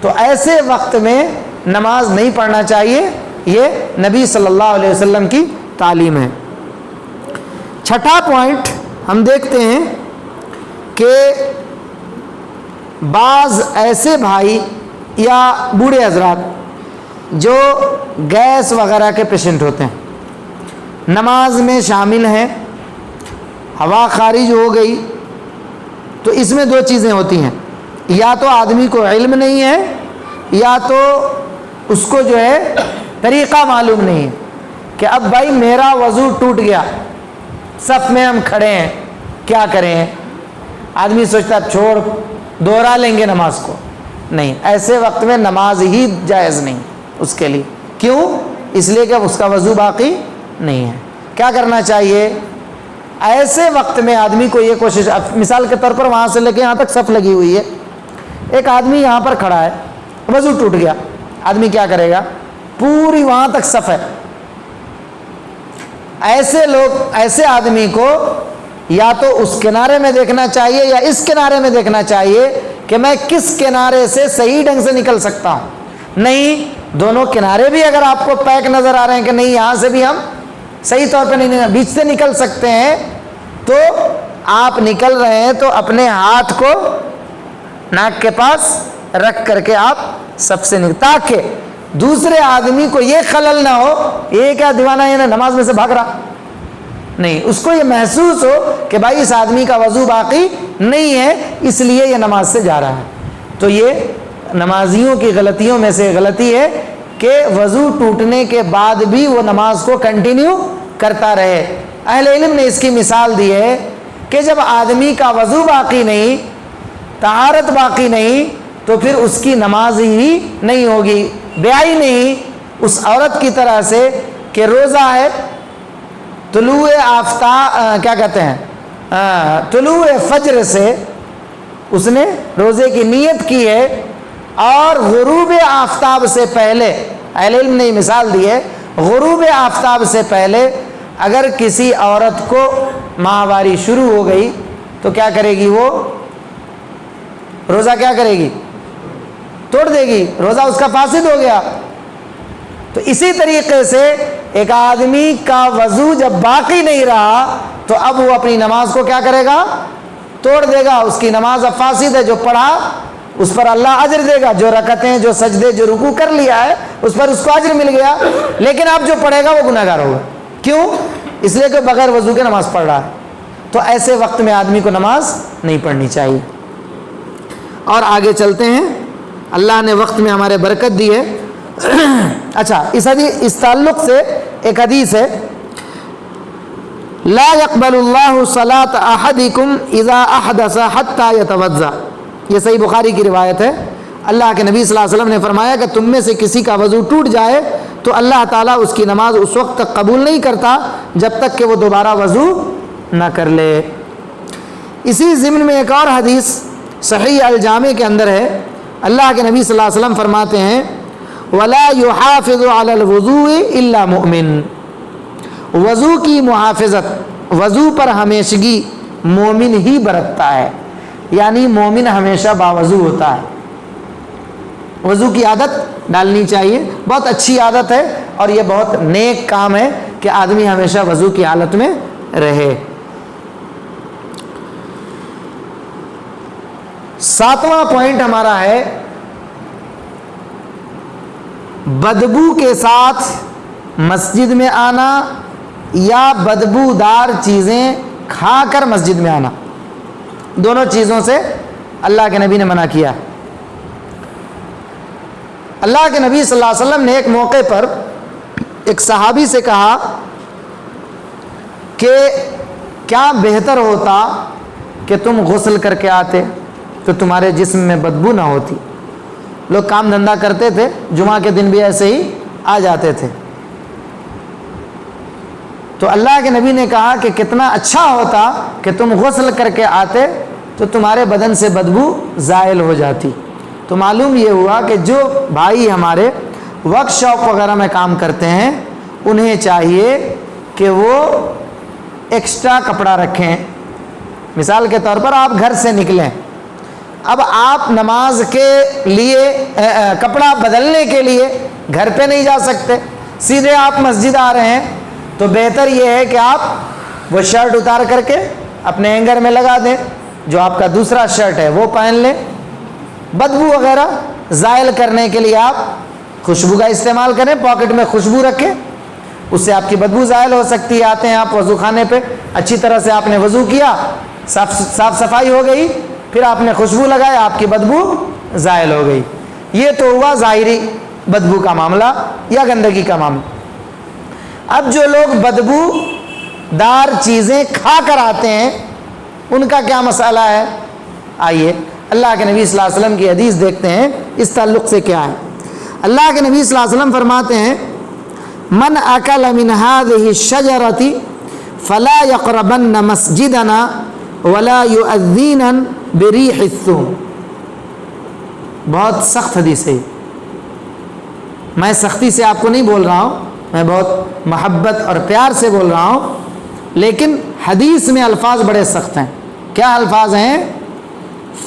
تو ایسے وقت میں نماز نہیں پڑھنا چاہیے، یہ نبی صلی اللہ علیہ وسلم کی تعلیم ہے۔ چھٹا پوائنٹ ہم دیکھتے ہیں کہ بعض ایسے بھائی یا بوڑھے حضرات جو گیس وغیرہ کے پیشنٹ ہوتے ہیں، نماز میں شامل ہیں، ہوا خارج ہو گئی، تو اس میں دو چیزیں ہوتی ہیں، یا تو آدمی کو علم نہیں ہے یا تو اس کو جو ہے طریقہ معلوم نہیں ہے کہ اب بھائی میرا وضو ٹوٹ گیا، صف میں ہم کھڑے ہیں، کیا کریں؟ آدمی سوچتا ہے چھوڑ دوہرا لیں گے نماز کو، نہیں، ایسے وقت میں نماز ہی جائز نہیں اس کے لیے۔ کیوں؟ اس لیے کہ اس کا وضو باقی نہیں ہے۔ کیا کرنا چاہیے؟ ایسے وقت میں آدمی کو یہ کوشش، مثال کے طور پر وہاں سے لے کے یہاں تک صف لگی ہوئی ہے، ایک آدمی یہاں پر کھڑا ہے، وضو ٹوٹ گیا، آدمی کیا کرے گا؟ پوری وہاں تک صف ہے، ایسے آدمی کو یا تو اس کنارے میں دیکھنا چاہیے یا اس کنارے میں دیکھنا چاہیے کہ میں کس کنارے سے صحیح ڈھنگ سے نکل سکتا ہوں۔ نہیں، دونوں کنارے بھی اگر آپ کو پیک نظر آ رہے ہیں کہ نہیں یہاں سے بھی ہم صحیح طور پہ نہیں، بیچ سے نکل سکتے ہیں، تو آپ نکل رہے ہیں تو اپنے ہاتھ کو ناک کے پاس رکھ کر کے آپ سب سے نکل، تاکہ دوسرے آدمی کو یہ خلل نہ ہو یہ کیا دیوانہ ہے نماز میں سے بھاگ رہا، نہیں، اس کو یہ محسوس ہو کہ بھائی اس آدمی کا وضو باقی نہیں ہے اس لیے یہ نماز سے جا رہا ہے۔ تو یہ نمازیوں کی غلطیوں میں سے غلطی ہے کہ وضو ٹوٹنے کے بعد بھی وہ نماز کو کنٹینیو کرتا رہے۔ اہل علم نے اس کی مثال دی ہے کہ جب آدمی کا وضو باقی نہیں، طہارت باقی نہیں، تو پھر اس کی نماز ہی نہیں ہوگی، بیائی نہیں، اس عورت کی طرح سے کہ روزہ ہے، طلوع آفتاب کیا کہتے ہیں طلوع فجر سے اس نے روزے کی نیت کی ہے اور غروب آفتاب سے پہلے، اہل علم نے مثال دی ہے، غروب آفتاب سے پہلے اگر کسی عورت کو ماہواری شروع ہو گئی تو کیا کرے گی؟ وہ روزہ کیا کرے گی؟ توڑ دے گی، روزہ اس کا فاسد ہو گیا۔ تو اسی طریقے سے ایک آدمی کا وضو جب باقی نہیں رہا تو اب وہ اپنی نماز کو کیا کرے گا؟ توڑ دے گا، اس کی نماز اب فاسد ہے۔ جو پڑھا اس پر اللہ اجر دے گا، جو رکعتیں، جو سجدے، جو رکوع کر لیا ہے اس پر اس کو اجر مل گیا، لیکن اب جو پڑھے گا وہ گناہ گار ہوگا۔ کیوں؟ اس لیے کہ بغیر وضو کے نماز پڑھ رہا ہے۔ تو ایسے وقت میں آدمی کو نماز نہیں پڑھنی چاہیے۔ اور آگے چلتے ہیں، اللہ نے وقت میں ہمارے برکت دی ہے۔ اچھا، اس تعلق سے ایک حدیث ہے، لا يقبل اللہ صلاۃ احدکم اذا احدث حتى يتوضا، یہ صحیح بخاری کی روایت ہے۔ اللہ کے نبی صلی اللہ علیہ وسلم نے فرمایا کہ تم میں سے کسی کا وضو ٹوٹ جائے تو اللہ تعالیٰ اس کی نماز اس وقت تک قبول نہیں کرتا جب تک کہ وہ دوبارہ وضو نہ کر لے۔ اسی ضمن میں ایک اور حدیث صحیح الجامع کے اندر ہے، اللہ کے نبی صلی اللہ علیہ وسلم فرماتے ہیں وَلَا يُحَافِظُ عَلَى الْوُضُوءِ إِلَّا مُؤْمِنٌ، وضو کی محافظت وضو پر ہمیشگی مومن ہی برتتا ہے، یعنی مومن ہمیشہ باوضو ہوتا ہے۔ وضو کی عادت ڈالنی چاہیے، بہت اچھی عادت ہے اور یہ بہت نیک کام ہے کہ آدمی ہمیشہ وضو کی حالت میں رہے۔ 7واں پوائنٹ ہمارا ہے بدبو کے ساتھ مسجد میں آنا یا بدبودار چیزیں کھا کر مسجد میں آنا، دونوں چیزوں سے اللہ کے نبی نے منع کیا۔ اللہ کے نبی صلی اللہ علیہ وسلم نے ایک موقع پر ایک صحابی سے کہا کہ کیا بہتر ہوتا کہ تم غسل کر کے آتے تو تمہارے جسم میں بدبو نہ ہوتی۔ لوگ کام دھندا کرتے تھے، جمعہ کے دن بھی ایسے ہی آ جاتے تھے، تو اللہ کے نبی نے کہا کہ کتنا اچھا ہوتا کہ تم غسل کر کے آتے تو تمہارے بدن سے بدبو زائل ہو جاتی۔ تو معلوم یہ ہوا کہ جو بھائی ہمارے ورک شاپ وغیرہ میں کام کرتے ہیں انہیں چاہیے کہ وہ ایکسٹرا کپڑا رکھیں۔ مثال کے طور پر آپ گھر سے نکلیں، اب آپ نماز کے لیے کپڑا بدلنے کے لیے گھر پہ نہیں جا سکتے، سیدھے آپ مسجد آ رہے ہیں، تو بہتر یہ ہے کہ آپ وہ شرٹ اتار کر کے اپنے ہینگر میں لگا دیں، جو آپ کا دوسرا شرٹ ہے وہ پہن لیں۔ بدبو وغیرہ زائل کرنے کے لیے آپ خوشبو کا استعمال کریں، پاکٹ میں خوشبو رکھیں، اس سے آپ کی بدبو زائل ہو سکتی ہے۔ آتے ہیں آپ وضو خانے پہ، اچھی طرح سے آپ نے وضو کیا، صاف صفائی ہو گئی، پھر آپ نے خوشبو لگایا، آپ کی بدبو زائل ہو گئی۔ یہ تو ہوا ظاہری بدبو کا معاملہ یا گندگی کا معاملہ۔ اب جو لوگ بدبو دار چیزیں کھا کر آتے ہیں ان کا کیا مسئلہ ہے؟ آئیے اللہ کے نبی صلی اللہ علیہ وسلم کی حدیث دیکھتے ہیں اس تعلق سے کیا ہے۔ اللہ کے نبی صلی اللہ علیہ وسلم فرماتے ہیں من اکل من هذه الشجرة فلا يقربن مسجدنا ولا يؤذن بريح الثوم۔ بہت سخت حدیث ہے، میں سختی سے آپ کو نہیں بول رہا ہوں، میں بہت محبت اور پیار سے بول رہا ہوں، لیکن حدیث میں الفاظ بڑے سخت ہیں۔ کیا الفاظ ہیں؟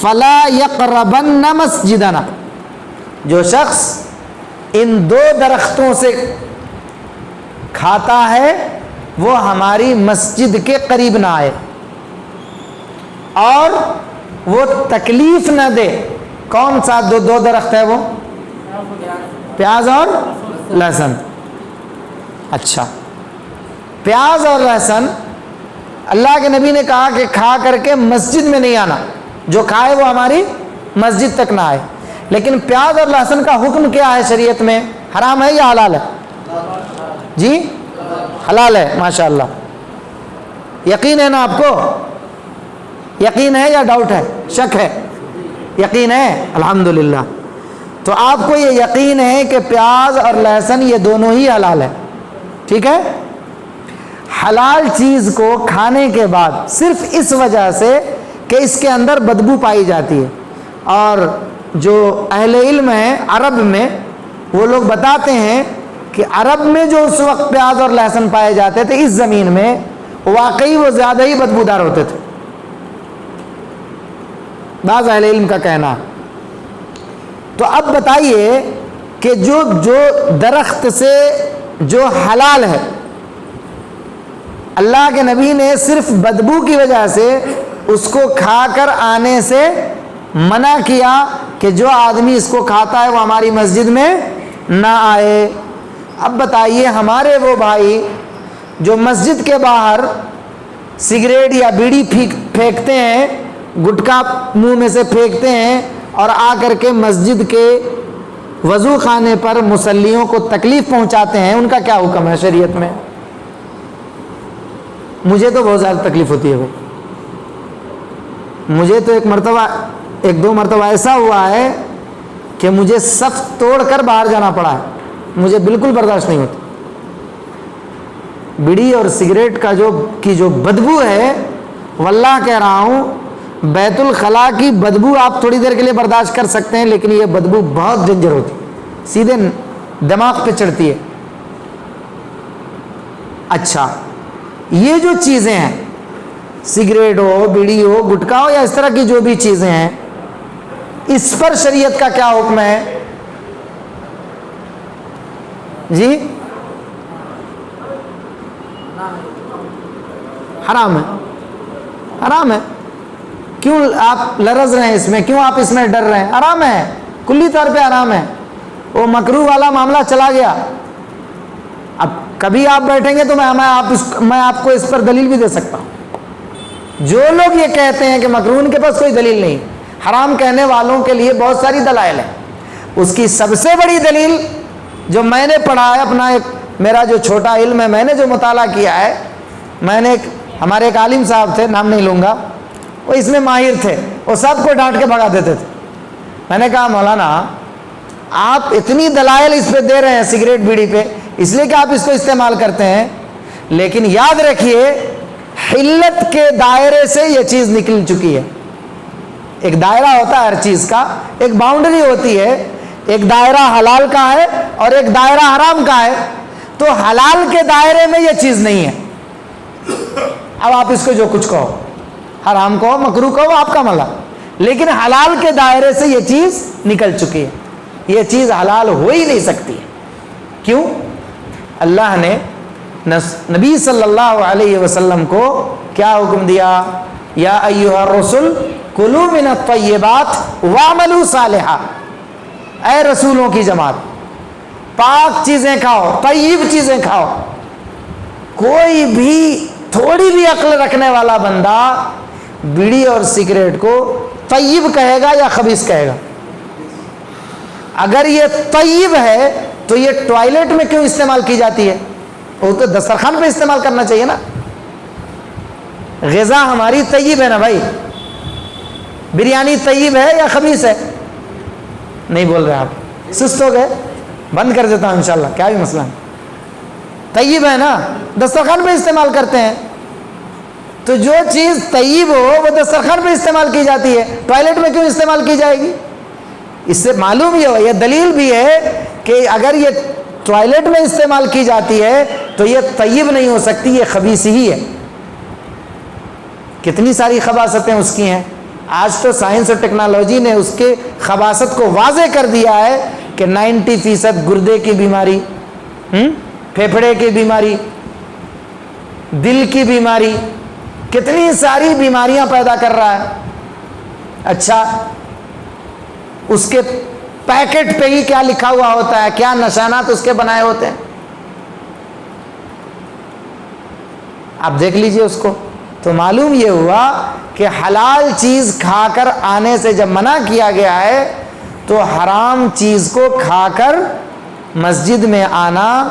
فلا یقربن مسجدنا، جو شخص ان دو درختوں سے کھاتا ہے وہ ہماری مسجد کے قریب نہ آئے اور وہ تکلیف نہ دے۔ کون سا دو درخت ہے وہ؟ پیاز اور لہسن۔ اچھا، پیاز اور لہسن اللہ کے نبی نے کہا کہ کھا کر کے مسجد میں نہیں آنا، جو کھائے وہ ہماری مسجد تک نہ آئے۔ لیکن پیاز اور لہسن کا حکم کیا ہے شریعت میں؟ حرام ہے یا حلال ہے؟ جی حلال ہے، ماشاءاللہ۔ یقین ہے نا آپ کو؟ یقین ہے یا ڈاؤٹ ہے، شک ہے؟ یقین ہے، الحمدللہ۔ تو آپ کو یہ یقین ہے کہ پیاز اور لہسن یہ دونوں ہی حلال ہے، ٹھیک ہے؟ حلال چیز کو کھانے کے بعد صرف اس وجہ سے کہ اس کے اندر بدبو پائی جاتی ہے، اور جو اہل علم ہیں عرب میں وہ لوگ بتاتے ہیں کہ عرب میں جو اس وقت پیاز اور لہسن پائے جاتے تھے اس زمین میں، واقعی وہ زیادہ ہی بدبودار ہوتے تھے، بعض اہل علم کا کہنا ہے۔ تو اب بتائیے کہ جو درخت سے جو حلال ہے، اللہ کے نبی نے صرف بدبو کی وجہ سے اس کو کھا کر آنے سے منع کیا کہ جو آدمی اس کو کھاتا ہے وہ ہماری مسجد میں نہ آئے۔ اب بتائیے ہمارے وہ بھائی جو مسجد کے باہر سگریٹ یا بیڑی پھینکتے ہیں، گٹکا منہ میں سے پھینکتے ہیں اور آ کر کے مسجد کے وضو خانے پر مصلیوں کو تکلیف پہنچاتے ہیں، ان کا کیا حکم ہے شریعت میں؟ مجھے تو بہت زیادہ تکلیف ہوتی ہے بھائی، مجھے تو ایک دو مرتبہ ایسا ہوا ہے کہ مجھے صف توڑ کر باہر جانا پڑا ہے، مجھے بالکل برداشت نہیں ہوتی۔ بیڑی اور سگریٹ کا جو بدبو ہے، واللہ کہہ رہا ہوں بیت الخلاء کی بدبو آپ تھوڑی دیر کے لیے برداشت کر سکتے ہیں، لیکن یہ بدبو بہت ڈینجر ہوتی ہے، سیدھے دماغ پہ چڑھتی ہے۔ اچھا، یہ جو چیزیں ہیں، سگریٹ ہو، بیڑی ہو، گٹکا ہو، یا اس طرح کی جو بھی چیزیں ہیں، اس پر شریعت کا کیا حکم ہے؟ جی حرام ہے، حرام ہے۔ کیوں آپ لرز رہے ہیں اس میں؟ کیوں آپ اس میں ڈر رہے ہیں؟ حرام ہے، کلی طور پہ حرام ہے۔ وہ مکروہ والا معاملہ چلا گیا۔ اب کبھی آپ بیٹھیں گے تو میں آپ کو اس پر دلیل بھی دے سکتا ہوں۔ جو لوگ یہ کہتے ہیں کہ مکروہ، ان کے پاس کوئی دلیل نہیں۔ حرام کہنے والوں کے لیے بہت ساری دلائل ہیں۔ اس کی سب سے بڑی دلیل جو میں نے پڑھا ہے، اپنا میرا جو چھوٹا علم ہے، میں نے جو مطالعہ کیا ہے، ہمارے ایک عالم صاحب تھے، نام نہیں لوں گا، وہ اس میں ماہر تھے، وہ سب کو ڈانٹ کے بھگا دیتے تھے۔ میں نے کہا مولانا آپ اتنی دلائل اس پہ دے رہے ہیں، سگریٹ بیڑی پہ، اس لیے کہ آپ اس کو استعمال کرتے ہیں، لیکن یاد رکھیے حلت کے دائرے سے یہ چیز نکل چکی ہے۔ ایک دائرہ ہوتا ہے ہر چیز کا، ایک باؤنڈری ہوتی ہے، ایک دائرہ حلال کا ہے اور ایک دائرہ حرام کا ہے۔ تو حلال کے دائرے میں یہ چیز نہیں ہے۔ اب آپ اس کو جو کچھ کہو، حرام کہو، مکروہ کہو، آپ کا مسئلہ، لیکن حلال کے دائرے سے یہ چیز نکل چکی ہے۔ یہ چیز حلال ہو ہی نہیں سکتی ہے۔ کیوں؟ اللہ نے نبی صلی اللہ علیہ وسلم کو کیا حکم دیا؟ یا ایھا الرسل کلوا من الطیبات واعملوا صالحا۔ اے رسولوں کی جماعت، پاک چیزیں کھاؤ، طیب چیزیں کھاؤ۔ کوئی بھی تھوڑی بھی عقل رکھنے والا بندہ بیڑی اور سگریٹ کو طیب کہے گا یا خبیث کہے گا؟ اگر یہ طیب ہے تو یہ ٹوائلٹ میں کیوں استعمال کی جاتی ہے؟ وہ تو دسترخوان پہ استعمال کرنا چاہیے نا۔ غذا ہماری طیب ہے نا بھائی۔ بریانی طیب ہے یا خبیث ہے؟ نہیں بول رہے آپ، سست ہو گئے؟ بند کر دیتا ہوں انشاءاللہ، کیا بھی مسئلہ ہے؟ طیب ہے نا، دسترخوان پہ استعمال کرتے ہیں۔ تو جو چیز طیب ہو وہ دسترخوان پہ استعمال کی جاتی ہے، ٹوائلٹ میں کیوں استعمال کی جائے گی؟ اس سے معلوم یہ ہو، یہ دلیل بھی ہے کہ اگر یہ ٹوائلٹ میں استعمال کی جاتی ہے تو یہ طیب نہیں ہو سکتی، یہ خبیث ہی ہے۔ کتنی ساری خباثتیں اس کی ہیں۔ آج تو سائنس اور ٹیکنالوجی نے اس کے خباثت کو واضح کر دیا ہے کہ 90% گردے کی بیماری، پھیپھڑے کی بیماری، دل کی بیماری، کتنی ساری بیماریاں پیدا کر رہا ہے۔ اچھا، اس کے پیکٹ پہ ہی کیا لکھا ہوا ہوتا ہے، کیا نشانات اس کے بنائے ہوتے ہیں، آپ دیکھ لیجئے اس کو۔ تو معلوم یہ ہوا کہ حلال چیز کھا کر آنے سے جب منع کیا گیا ہے تو حرام چیز کو کھا کر مسجد میں آنا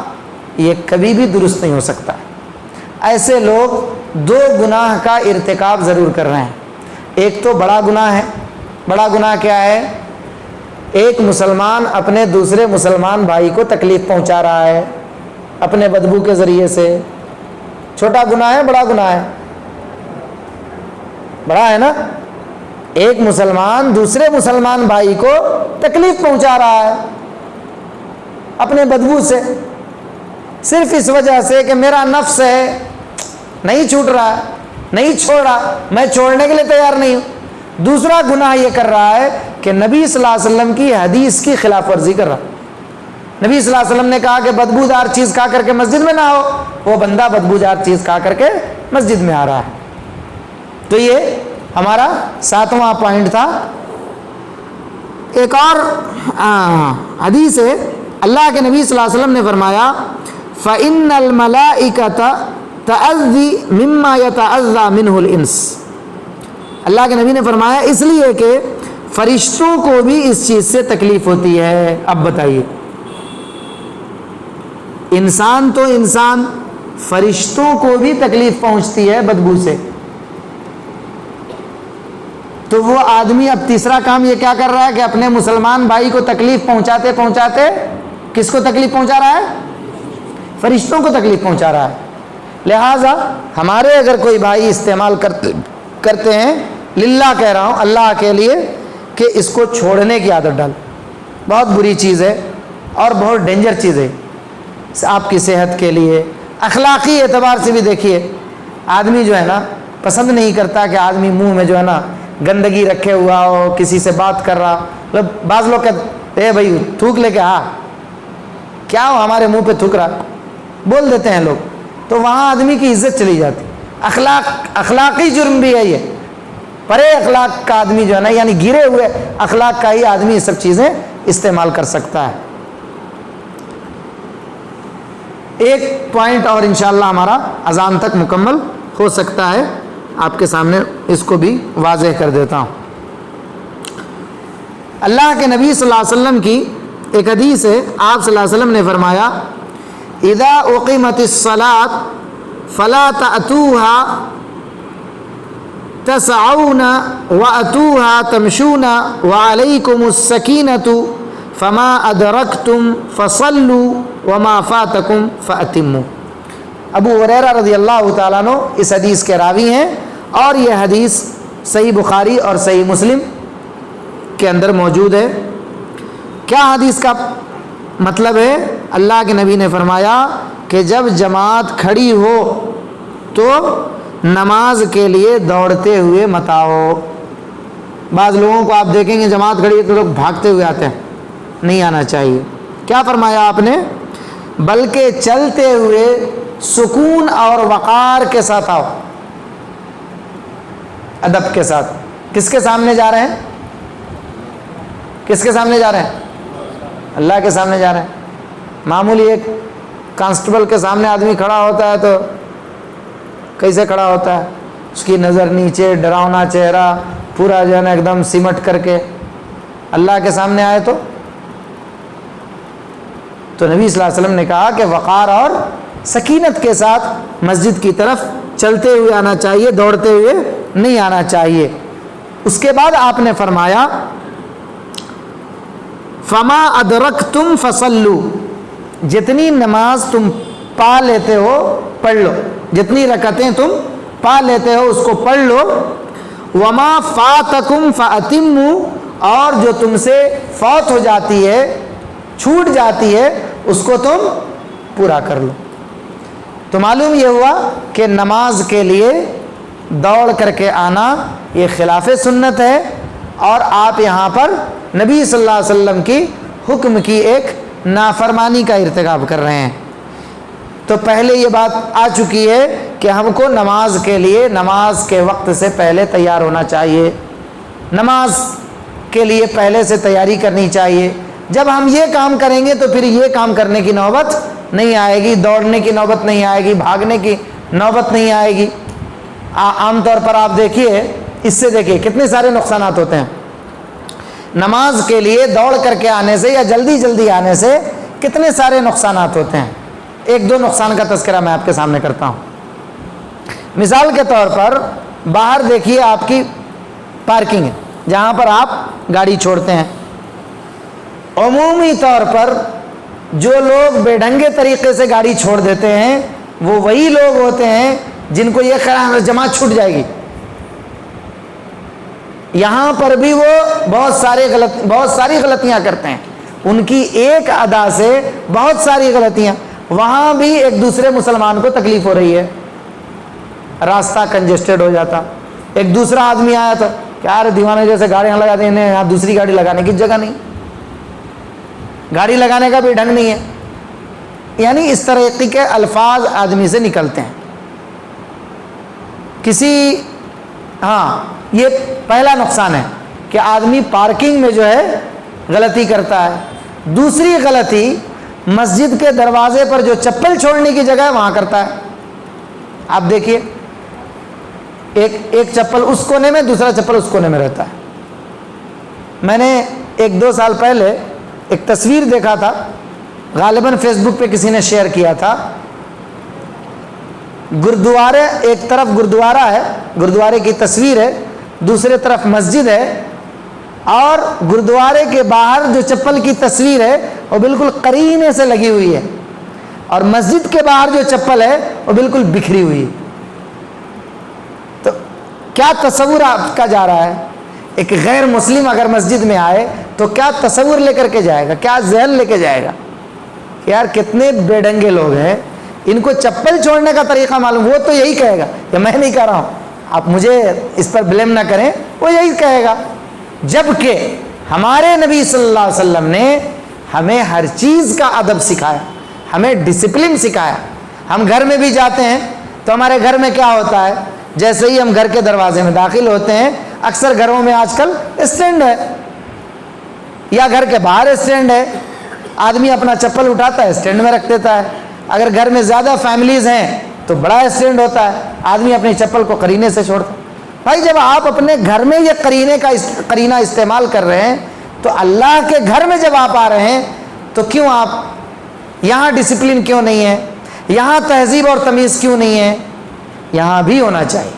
یہ کبھی بھی درست نہیں ہو سکتا۔ ایسے لوگ دو گناہ کا ارتکاب ضرور کر رہے ہیں۔ ایک تو بڑا گناہ ہے۔ بڑا گناہ کیا ہے؟ ایک مسلمان اپنے دوسرے مسلمان بھائی کو تکلیف پہنچا رہا ہے اپنے بدبو کے ذریعے سے۔ چھوٹا گناہ ہے، بڑا گناہ ہے؟ بڑا ہے نا۔ ایک مسلمان دوسرے مسلمان بھائی کو تکلیف پہنچا رہا ہے اپنے بدبو سے، صرف اس وجہ سے کہ میرا نفس ہے، نہیں چھوٹ رہا، نہیں چھوڑ رہا، میں چھوڑنے کے لیے تیار نہیں ہوں۔ دوسرا گناہ یہ کر رہا ہے کہ نبی صلی اللہ علیہ وسلم کی حدیث کی خلاف ورزی کر رہا۔ نبی صلی اللہ علیہ وسلم نے کہا کہ بدبودار چیز کھا کر کے مسجد میں نہ ہو، وہ بندہ بدبودار چیز کھا کر کے مسجد میں آ رہا ہے۔ تو یہ ہمارا 7واں پوائنٹ تھا۔ ایک اور حدیث ہے، اللہ کے نبی صلی اللہ علیہ وسلم نے فرمایا فَإِنَّ الْمَلَائِكَةَ تَأَذِّي مِمَّا يَتَأَذَّى مِنْهُ الْإِنْسِ۔ اللہ کے نبی نے فرمایا اس لیے کہ فرشتوں کو بھی اس چیز سے تکلیف ہوتی ہے۔ اب بتائیے، انسان تو انسان، فرشتوں کو بھی تکلیف پہنچتی ہے بدبو سے۔ تو وہ آدمی اب تیسرا کام یہ کیا کر رہا ہے کہ اپنے مسلمان بھائی کو تکلیف پہنچاتے پہنچاتے کس کو تکلیف پہنچا رہا ہے؟ فرشتوں کو تکلیف پہنچا رہا ہے۔ لہٰذا ہمارے اگر کوئی بھائی استعمال کرتے ہیں، للہ کہہ رہا ہوں، اللہ کے لیے، کہ اس کو چھوڑنے کی عادت ڈال۔ بہت بری چیز ہے اور بہت ڈینجر چیز ہے آپ کی صحت کے لیے، اخلاقی اعتبار سے بھی دیکھیے۔ آدمی جو ہے نا پسند نہیں کرتا کہ آدمی منہ میں جو ہے نا گندگی رکھے ہوا ہو، کسی سے بات کر رہا، مطلب بعض لوگ کہتے اے بھائی تھوک لے کے کیا ہو ہمارے منہ پہ تھوک رہا، بول دیتے ہیں لوگ، تو وہاں آدمی کی عزت چلی جاتی۔ اخلاقی جرم بھی ہے یہ، پرے اخلاق کا آدمی جو ہے نا، یعنی گرے ہوئے اخلاق کا ہی آدمی یہ سب چیزیں استعمال کر سکتا ہے۔ ایک پوائنٹ اور انشاءاللہ ہمارا اذان تک مکمل ہو سکتا ہے، آپ کے سامنے اس کو بھی واضح کر دیتا ہوں۔ اللہ کے نبی صلی اللہ علیہ وسلم کی ایک حدیث ہے، آپ صلی اللہ علیہ وسلم نے فرمایا اذا اقیمت الصلاۃ فلا تأتوها تسعون وأتوها تمشون وعليكم السكينة فما أدركتم فصلوا وما فاتكم فأتموا۔ ابو ہریرہ رضی اللہ تعالیٰ عنہ اس حدیث کے راوی ہیں، اور یہ حدیث صحیح بخاری اور صحیح مسلم کے اندر موجود ہے۔ کیا حدیث کا مطلب ہے؟ اللہ کے نبی نے فرمایا کہ جب جماعت کھڑی ہو تو نماز کے لیے دوڑتے ہوئے مت آؤ۔ بعض لوگوں کو آپ دیکھیں گے جماعت کھڑی ہے تو لوگ بھاگتے ہوئے آتے ہیں، نہیں آنا چاہیے۔ کیا فرمایا آپ نے؟ بلکہ چلتے ہوئے سکون اور وقار کے ساتھ آؤ، ادب کے ساتھ۔ کس کے سامنے جا رہے ہیں؟ کس کے سامنے جا رہے ہیں؟ اللہ کے سامنے جا رہے ہیں۔ معمولی ایک کانسٹیبل کے سامنے آدمی کھڑا ہوتا ہے تو کیسے کھڑا ہوتا ہے؟ اس کی نظر نیچے، ڈراؤنا چہرہ، پورا جو ہے نا ایک دم سمٹ کر کے۔ اللہ کے سامنے آئے تو نبی صلی اللہ علیہ وسلم نے کہا کہ وقار اور سکینت کے ساتھ مسجد کی طرف چلتے ہوئے آنا چاہیے، دوڑتے ہوئے نہیں آنا چاہیے۔ اس کے بعد آپ نے فرمایا فما ادرکتم فصلوا، جتنی نماز تم پا لیتے ہو پڑھ لو، جتنی رکعتیں تم پا لیتے ہو اس کو پڑھ لو۔ وما فاتکم فاتموا، اور جو تم سے فوت ہو جاتی ہے، چھوٹ جاتی ہے، اس کو تم پورا کر لو۔ تو معلوم یہ ہوا کہ نماز کے لیے دوڑ کر کے آنا یہ خلاف سنت ہے، اور آپ یہاں پر نبی صلی اللہ علیہ وسلم کی حکم کی ایک نافرمانی کا ارتکاب کر رہے ہیں۔ تو پہلے یہ بات آ چکی ہے کہ ہم کو نماز کے لیے نماز کے وقت سے پہلے تیار ہونا چاہیے، نماز کے لیے پہلے سے تیاری کرنی چاہیے۔ جب ہم یہ کام کریں گے تو پھر یہ کام کرنے کی نوبت نہیں آئے گی، دوڑنے کی نوبت نہیں آئے گی، بھاگنے کی نوبت نہیں آئے گی۔ عام طور پر آپ دیکھیے، اس سے دیکھیے کتنے سارے نقصانات ہوتے ہیں۔ نماز کے لیے دوڑ کر کے آنے سے یا جلدی جلدی آنے سے کتنے سارے نقصانات ہوتے ہیں۔ ایک دو نقصان کا تذکرہ میں آپ کے سامنے کرتا ہوں۔ مثال کے طور پر باہر دیکھیے آپ کی پارکنگ ہے جہاں پر آپ گاڑی چھوڑتے ہیں۔ عمومی طور پر جو لوگ بے ڈھنگے طریقے سے گاڑی چھوڑ دیتے ہیں وہ وہی لوگ ہوتے ہیں جن کو یہ خیال ہے جماعت چھوٹ جائے گی۔ یہاں پر بھی وہ بہت ساری غلطیاں کرتے ہیں، ان کی ایک ادا سے بہت ساری غلطیاں۔ وہاں بھی ایک دوسرے مسلمان کو تکلیف ہو رہی ہے، راستہ کنجسٹڈ ہو جاتا۔ ایک دوسرا آدمی آیا تو کہ یار دیوانے جیسے گاڑیاں لگا دیں، انہیں یہاں دوسری گاڑی لگانے کی جگہ نہیں، گاڑی لگانے کا بھی ڈھنگ نہیں ہے۔ یعنی اس طریقے کے الفاظ آدمی سے نکلتے ہیں۔ یہ پہلا نقصان ہے کہ آدمی پارکنگ میں جو ہے غلطی کرتا ہے۔ دوسری غلطی مسجد کے دروازے پر جو چپل چھوڑنے کی جگہ ہے وہاں کرتا ہے۔ آپ دیکھیے ایک چپل اس کونے میں، دوسرا چپل اس کونے میں رہتا ہے۔ میں نے 1-2 سال پہلے ایک تصویر دیکھا تھا، غالباً فیس بک پہ کسی نے شیئر کیا تھا۔ گردوارے، ایک طرف گردوارہ ہے، گردوارے کی تصویر ہے، دوسرے طرف مسجد ہے، اور گردوارے کے باہر جو چپل کی تصویر ہے وہ بالکل قرینے سے لگی ہوئی ہے، اور مسجد کے باہر جو چپل ہے وہ بالکل بکھری ہوئی ہے۔ تو کیا تصور آپ کا جا رہا ہے؟ ایک غیر مسلم اگر مسجد میں آئے تو کیا تصور لے کر کے جائے گا، کیا ذہن لے کے جائے گا؟ یار کتنے بے ڈنگے لوگ ہیں ان کو چپل چھوڑنے کا طریقہ معلوم، وہ تو یہی کہے گا کہ میں نہیں کہہ رہا ہوں، آپ مجھے اس پر بلیم نہ کریں، وہ یہی کہے گا. جبکہ ہمارے نبی صلی اللہ علیہ وسلم نے ہمیں ہر چیز کا ادب سکھایا، ہمیں ڈسپلن سکھایا. ہم گھر میں بھی جاتے ہیں تو ہمارے گھر میں کیا ہوتا ہے، جیسے ہی ہم گھر کے دروازے میں داخل ہوتے ہیں، اکثر گھروں میں آج کل اسٹینڈ ہے یا گھر کے باہر اسٹینڈ ہے، آدمی اپنا چپل اٹھاتا ہے اسٹینڈ میں رکھ دیتا ہے. اگر گھر میں زیادہ فیملیز ہیں تو بڑا اسٹینڈ ہوتا ہے، آدمی اپنی چپل کو قرینے سے چھوڑتا ہے. بھائی جب آپ اپنے گھر میں یہ قرینہ استعمال کر رہے ہیں تو اللہ کے گھر میں جب آپ آ رہے ہیں تو کیوں آپ یہاں ڈسپلن کیوں نہیں ہے، یہاں تہذیب اور تمیز کیوں نہیں ہے؟ یہاں بھی ہونا چاہیے.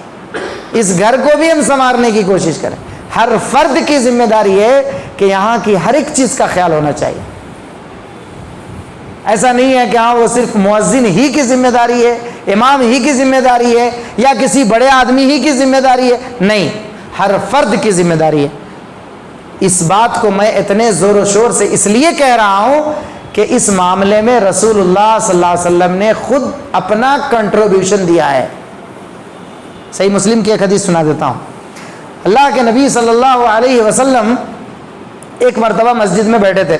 اس گھر کو بھی ہم سنوارنے کی کوشش کریں. ہر فرد کی ذمہ داری ہے کہ یہاں کی ہر ایک چیز کا خیال ہونا چاہیے. ایسا نہیں ہے کہ ہاں وہ صرف مؤذن ہی کی ذمہ داری ہے، امام ہی کی ذمہ داری ہے یا کسی بڑے آدمی ہی کی ذمہ داری ہے. نہیں، ہر فرد کی ذمہ داری ہے. اس بات کو میں اتنے زور و شور سے اس لیے کہہ رہا ہوں کہ اس معاملے میں رسول اللہ صلی اللہ علیہ وسلم نے خود اپنا کنٹریبیوشن دیا ہے. صحیح مسلم کی ایک حدیث سنا دیتا ہوں. اللہ کے نبی صلی اللہ علیہ وسلم ایک مرتبہ مسجد میں بیٹھے تھے.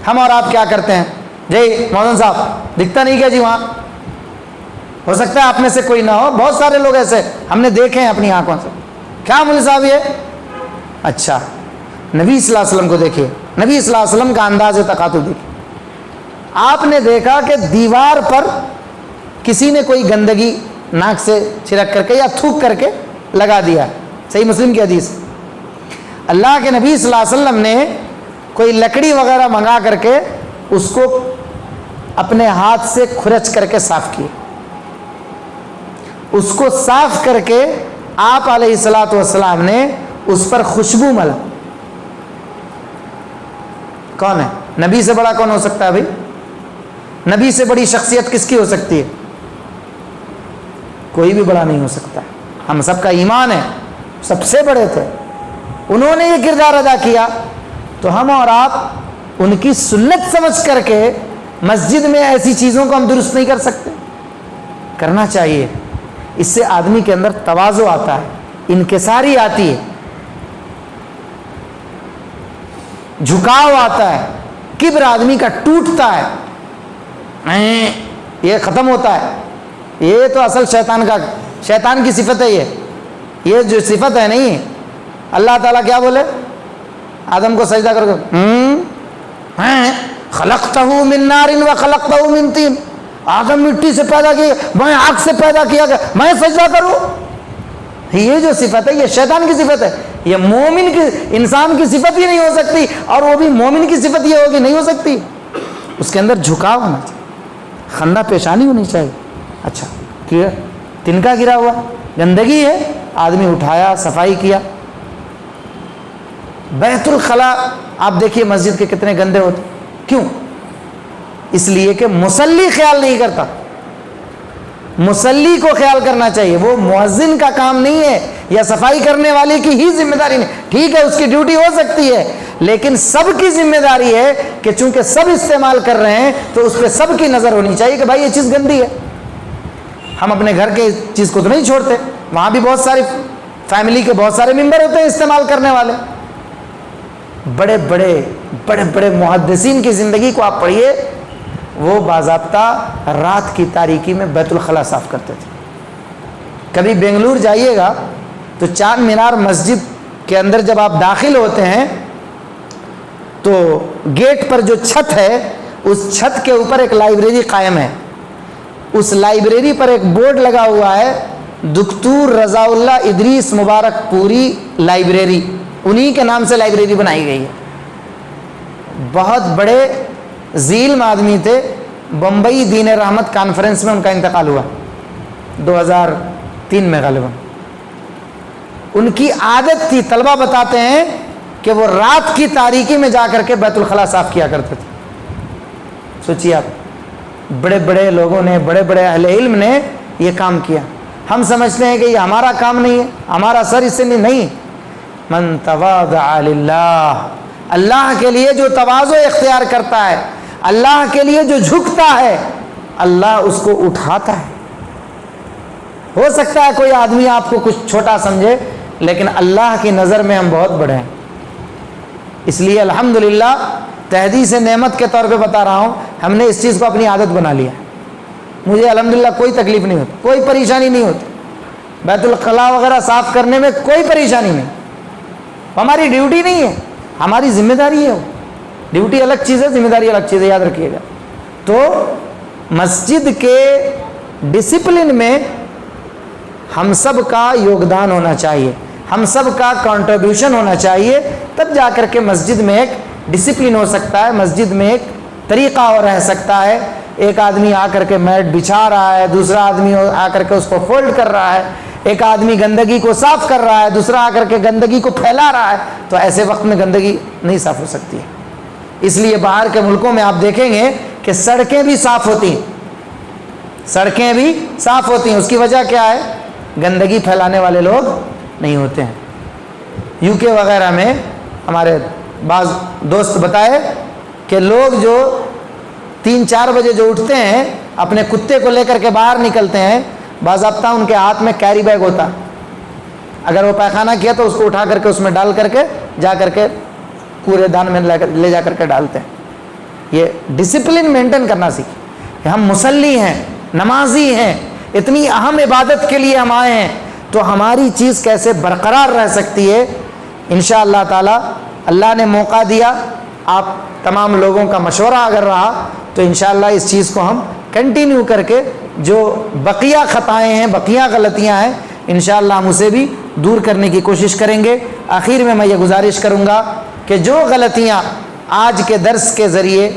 ہم اور آپ کیا کرتے ہیں، جی مولانا صاحب دکھتا نہیں کیا جی وہاں، ہو سکتا ہے آپ میں سے کوئی نہ ہو، بہت سارے لوگ ایسے ہم نے دیکھے ہیں اپنی آنکھوں سے. کیا مولوی صاحب یہ؟ اچھا، نبی صلی اللہ علیہ وسلم کو دیکھیے، نبی صلی اللہ علیہ وسلم کا انداز تقاطع دیکھیے. آپ نے دیکھا کہ دیوار پر کسی نے کوئی گندگی ناک سے چھڑک کر کے یا تھوک کر کے لگا دیا. صحیح مسلم کی حدیث. اللہ کے نبی صلی اللہ علیہ وسلم نے کوئی لکڑی وغیرہ منگا کر کے اس کو اپنے ہاتھ سے کھرچ کر کے صاف کیے. اس کو صاف کر کے آپ علیہ الصلوۃ والسلام نے اس پر خوشبو ملا. کون ہے؟ نبی سے بڑا کون ہو سکتا ہے بھائی؟ نبی سے بڑی شخصیت کس کی ہو سکتی ہے؟ کوئی بھی بڑا نہیں ہو سکتا. ہم سب کا ایمان ہے سب سے بڑے تھے، انہوں نے یہ کردار ادا کیا تو ہم اور آپ ان کی سنت سمجھ کر کے مسجد میں ایسی چیزوں کو ہم درست نہیں کر سکتے؟ کرنا چاہیے. اس سے آدمی کے اندر تواضع آتا ہے، انکساری آتی ہے، جھکاؤ آتا ہے، کبر آدمی کا ٹوٹتا ہے، یہ ختم ہوتا ہے. یہ تو اصل شیطان کی صفت ہے. یہ جو صفت ہے نہیں، اللہ تعالیٰ کیا بولے آدم کو سجدہ کر کے، خلقتہ من نار وخلقتہ من طین، آدم مٹی سے پیدا کیا، میں آگ سے پیدا کیا گیا، میں سجدہ کروں؟ یہ جو صفت ہے یہ شیطان کی صفت ہے. یہ مومن کی، انسان کی صفت ہی نہیں ہو سکتی، اور وہ بھی مومن کی صفت یہ ہوگی نہیں ہو سکتی. اس کے اندر جھکاؤ ہونا چاہیے، خندہ پیشانی ہونی چاہیے. اچھا کیا تنکا گرا ہوا گندگی ہے، آدمی اٹھایا، صفائی کیا. بیت الخلا آپ دیکھیے مسجد کے کتنے گندے ہوتے. کیوں؟ اس لیے کہ مصلی خیال نہیں کرتا. مصلی کو خیال کرنا چاہیے، وہ مؤذن کا کام نہیں ہے یا صفائی کرنے والے کی ہی ذمہ داری نہیں. ٹھیک ہے اس کی ڈیوٹی ہو سکتی ہے، لیکن سب کی ذمہ داری ہے کہ چونکہ سب استعمال کر رہے ہیں تو اس پہ سب کی نظر ہونی چاہیے کہ بھائی یہ چیز گندی ہے. ہم اپنے گھر کے چیز کو تو نہیں چھوڑتے، وہاں بھی بہت ساری فیملی کے بہت سارے ممبر ہوتے ہیں استعمال کرنے والے. بڑے بڑے محدثین کی زندگی کو آپ پڑھیے، وہ باضابطہ رات کی تاریکی میں بیت الخلا صاف کرتے تھے. کبھی بنگلور جائیے گا تو چار مینار مسجد کے اندر جب آپ داخل ہوتے ہیں تو گیٹ پر جو چھت ہے اس چھت کے اوپر ایک لائبریری قائم ہے. اس لائبریری پر ایک بورڈ لگا ہوا ہے، دکتور رضا اللہ ادریس مبارک پوری لائبریری، انہی کے نام سے لائبریری بنائی گئی ہے. بہت بڑے ذیل آدمی تھے، بمبئی دین رحمت کانفرنس میں ان کا انتقال ہوا 2003 میں غالباً. ان کی عادت تھی، طلبہ بتاتے ہیں کہ وہ رات کی تاریکی میں جا کر کے بیت الخلا صاف کیا کرتے تھے. سوچیے آپ، بڑے بڑے لوگوں نے، بڑے بڑے اہل علم نے یہ کام کیا. ہم سمجھتے ہیں کہ یہ ہمارا کام نہیں ہے، ہمارا سر اس سے نہیں. من تواضع للہ، اللہ کے لیے جو تواضع اختیار کرتا ہے، اللہ کے لیے جو جھکتا ہے، اللہ اس کو اٹھاتا ہے۔ ہو سکتا ہے کوئی آدمی آپ کو کچھ چھوٹا سمجھے، لیکن اللہ کی نظر میں ہم بہت بڑے ہیں۔ اس لیے الحمدللہ تحدیث نعمت کے طور پہ بتا رہا ہوں، ہم نے اس چیز کو اپنی عادت بنا لیا۔ مجھے الحمدللہ کوئی تکلیف نہیں ہوتی، کوئی پریشانی نہیں ہوتی، بیت الخلاء وغیرہ صاف کرنے میں کوئی پریشانی نہیں۔ ہماری ڈیوٹی نہیں ہے، ہماری ذمہ داری ہے۔ وہ ڈیوٹی الگ چیز ہے، ذمہ داری الگ چیز ہے، یاد رکھیے گا۔ تو مسجد کے ڈسپلن میں ہم سب کا یوگدان ہونا چاہیے، ہم سب کا کنٹریبیوشن ہونا چاہیے، تب جا کر کے مسجد میں ایک ڈسپلن ہو سکتا ہے، مسجد میں ایک طریقہ اور رہ سکتا ہے۔ ایک آدمی آ کر کے میٹ بچھا رہا ہے، دوسرا آدمی آ کر کے اس کو فولڈ کر رہا ہے، ایک آدمی گندگی کو صاف کر رہا ہے، دوسرا آ کر کے گندگی کو پھیلا رہا ہے، تو ایسے وقت میں گندگی نہیں صاف ہو سکتی ہے۔ اس لیے باہر کے ملکوں میں آپ دیکھیں گے کہ سڑکیں بھی صاف ہوتی ہیں، سڑکیں بھی صاف ہوتی ہیں۔ اس کی وجہ کیا ہے؟ گندگی پھیلانے والے لوگ نہیں ہوتے ہیں۔ یو کے وغیرہ میں ہمارے بعض دوست بتائے کہ لوگ جو 3-4 بجے جو اٹھتے ہیں، اپنے کتے کو لے کر کے باہر نکلتے ہیں، باضابطہ ان کے ہاتھ میں کیری بیگ ہوتا، اگر وہ پیخانہ کیا تو اس کو اٹھا کر کے اس میں ڈال کر کے جا کر کے کوڑے دان میں لے جا کر کے ڈالتے ہیں۔ یہ ڈسپلن مینٹین کرنا سیکھیں کہ ہم مصلی ہیں، نمازی ہیں، اتنی اہم عبادت کے لیے ہم آئے ہیں، تو ہماری چیز کیسے برقرار رہ سکتی ہے۔ انشاءاللہ تعالی اللہ نے موقع دیا، آپ تمام لوگوں کا مشورہ اگر رہا تو انشاءاللہ اس چیز کو ہم کنٹینیو کر کے جو بقیہ خطائیں ہیں، بقیہ غلطیاں ہیں، انشاءاللہ ہم اسے بھی دور کرنے کی کوشش کریں گے۔ آخر میں یہ گزارش کروں گا کہ جو غلطیاں آج کے درس کے ذریعے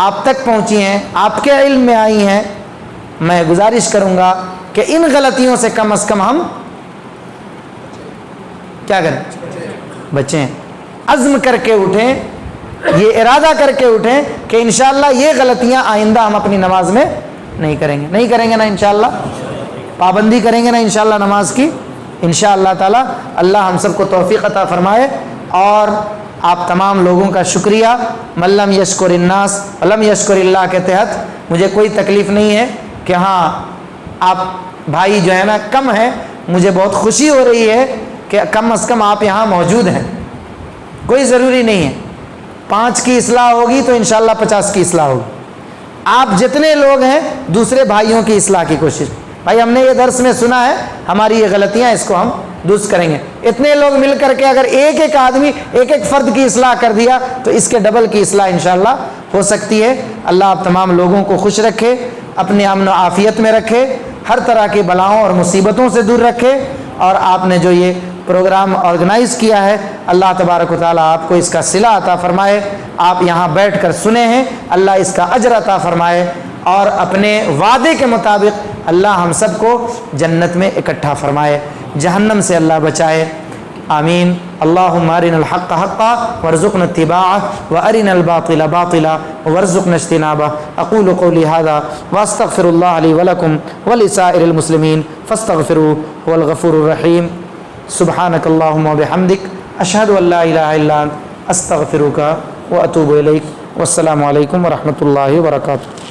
آپ تک پہنچی ہیں، آپ کے علم میں آئی ہیں، میں گزارش کروں گا کہ ان غلطیوں سے کم از کم ہم کیا کریں؟ بچیں، عزم کر کے اٹھیں، یہ ارادہ کر کے اٹھیں کہ انشاءاللہ یہ غلطیاں آئندہ ہم اپنی نماز میں نہیں کریں گے۔ نہیں کریں گے نا انشاءاللہ؟ پابندی کریں گے نا انشاءاللہ نماز کی؟ انشاءاللہ تعالی اللہ ہم سب کو توفیق عطا فرمائے۔ اور آپ تمام لوگوں کا شکریہ۔ من لم یشکر الناس ولم یشکر اللہ کے تحت مجھے کوئی تکلیف نہیں ہے کہ ہاں آپ بھائی جو ہے نا کم ہیں، مجھے بہت خوشی ہو رہی ہے کہ کم از کم آپ یہاں موجود ہیں۔ کوئی ضروری نہیں ہے 5 کی اصلاح ہوگی تو انشاءاللہ 50 کی اصلاح ہوگی۔ آپ جتنے لوگ ہیں دوسرے بھائیوں کی اصلاح کی کوشش، بھائی ہم نے یہ درس میں سنا ہے، ہماری یہ غلطیاں، اس کو ہم درست کریں گے۔ اتنے لوگ مل کر کے اگر ایک ایک آدمی ایک ایک فرد کی اصلاح کر دیا تو اس کے ڈبل کی اصلاح انشاءاللہ ہو سکتی ہے۔ اللہ آپ تمام لوگوں کو خوش رکھے، اپنے امن و عافیت میں رکھے، ہر طرح کی بلاؤں اور مصیبتوں سے دور رکھے۔ اور آپ نے جو یہ پروگرام آرگنائز کیا ہے، اللہ تبارک و تعالیٰ آپ کو اس کا صلہ عطا فرمائے۔ آپ یہاں بیٹھ کر سنے ہیں، اللہ اس کا اجر عطا فرمائے، اور اپنے وعدے کے مطابق اللہ ہم سب کو جنت میں اکٹھا فرمائے، جہنم سے اللہ بچائے، آمین۔ اللہم ارنا الحق حقا وارزقنا اتباعہ وارنا الباطل باطلا وارزقنا اجتنابہ۔ اقول قولی ھذا واستغفر اللہ لی ولکم ولسائر المسلمین فاستغفروہ هو الغفور الرحیم۔ سبحانک اللہم وبحمدک اشہد ان لا الہ الا انت استغفرک واتوب الیک۔ والسلام علیکم ورحمۃ اللہ وبرکاتہ۔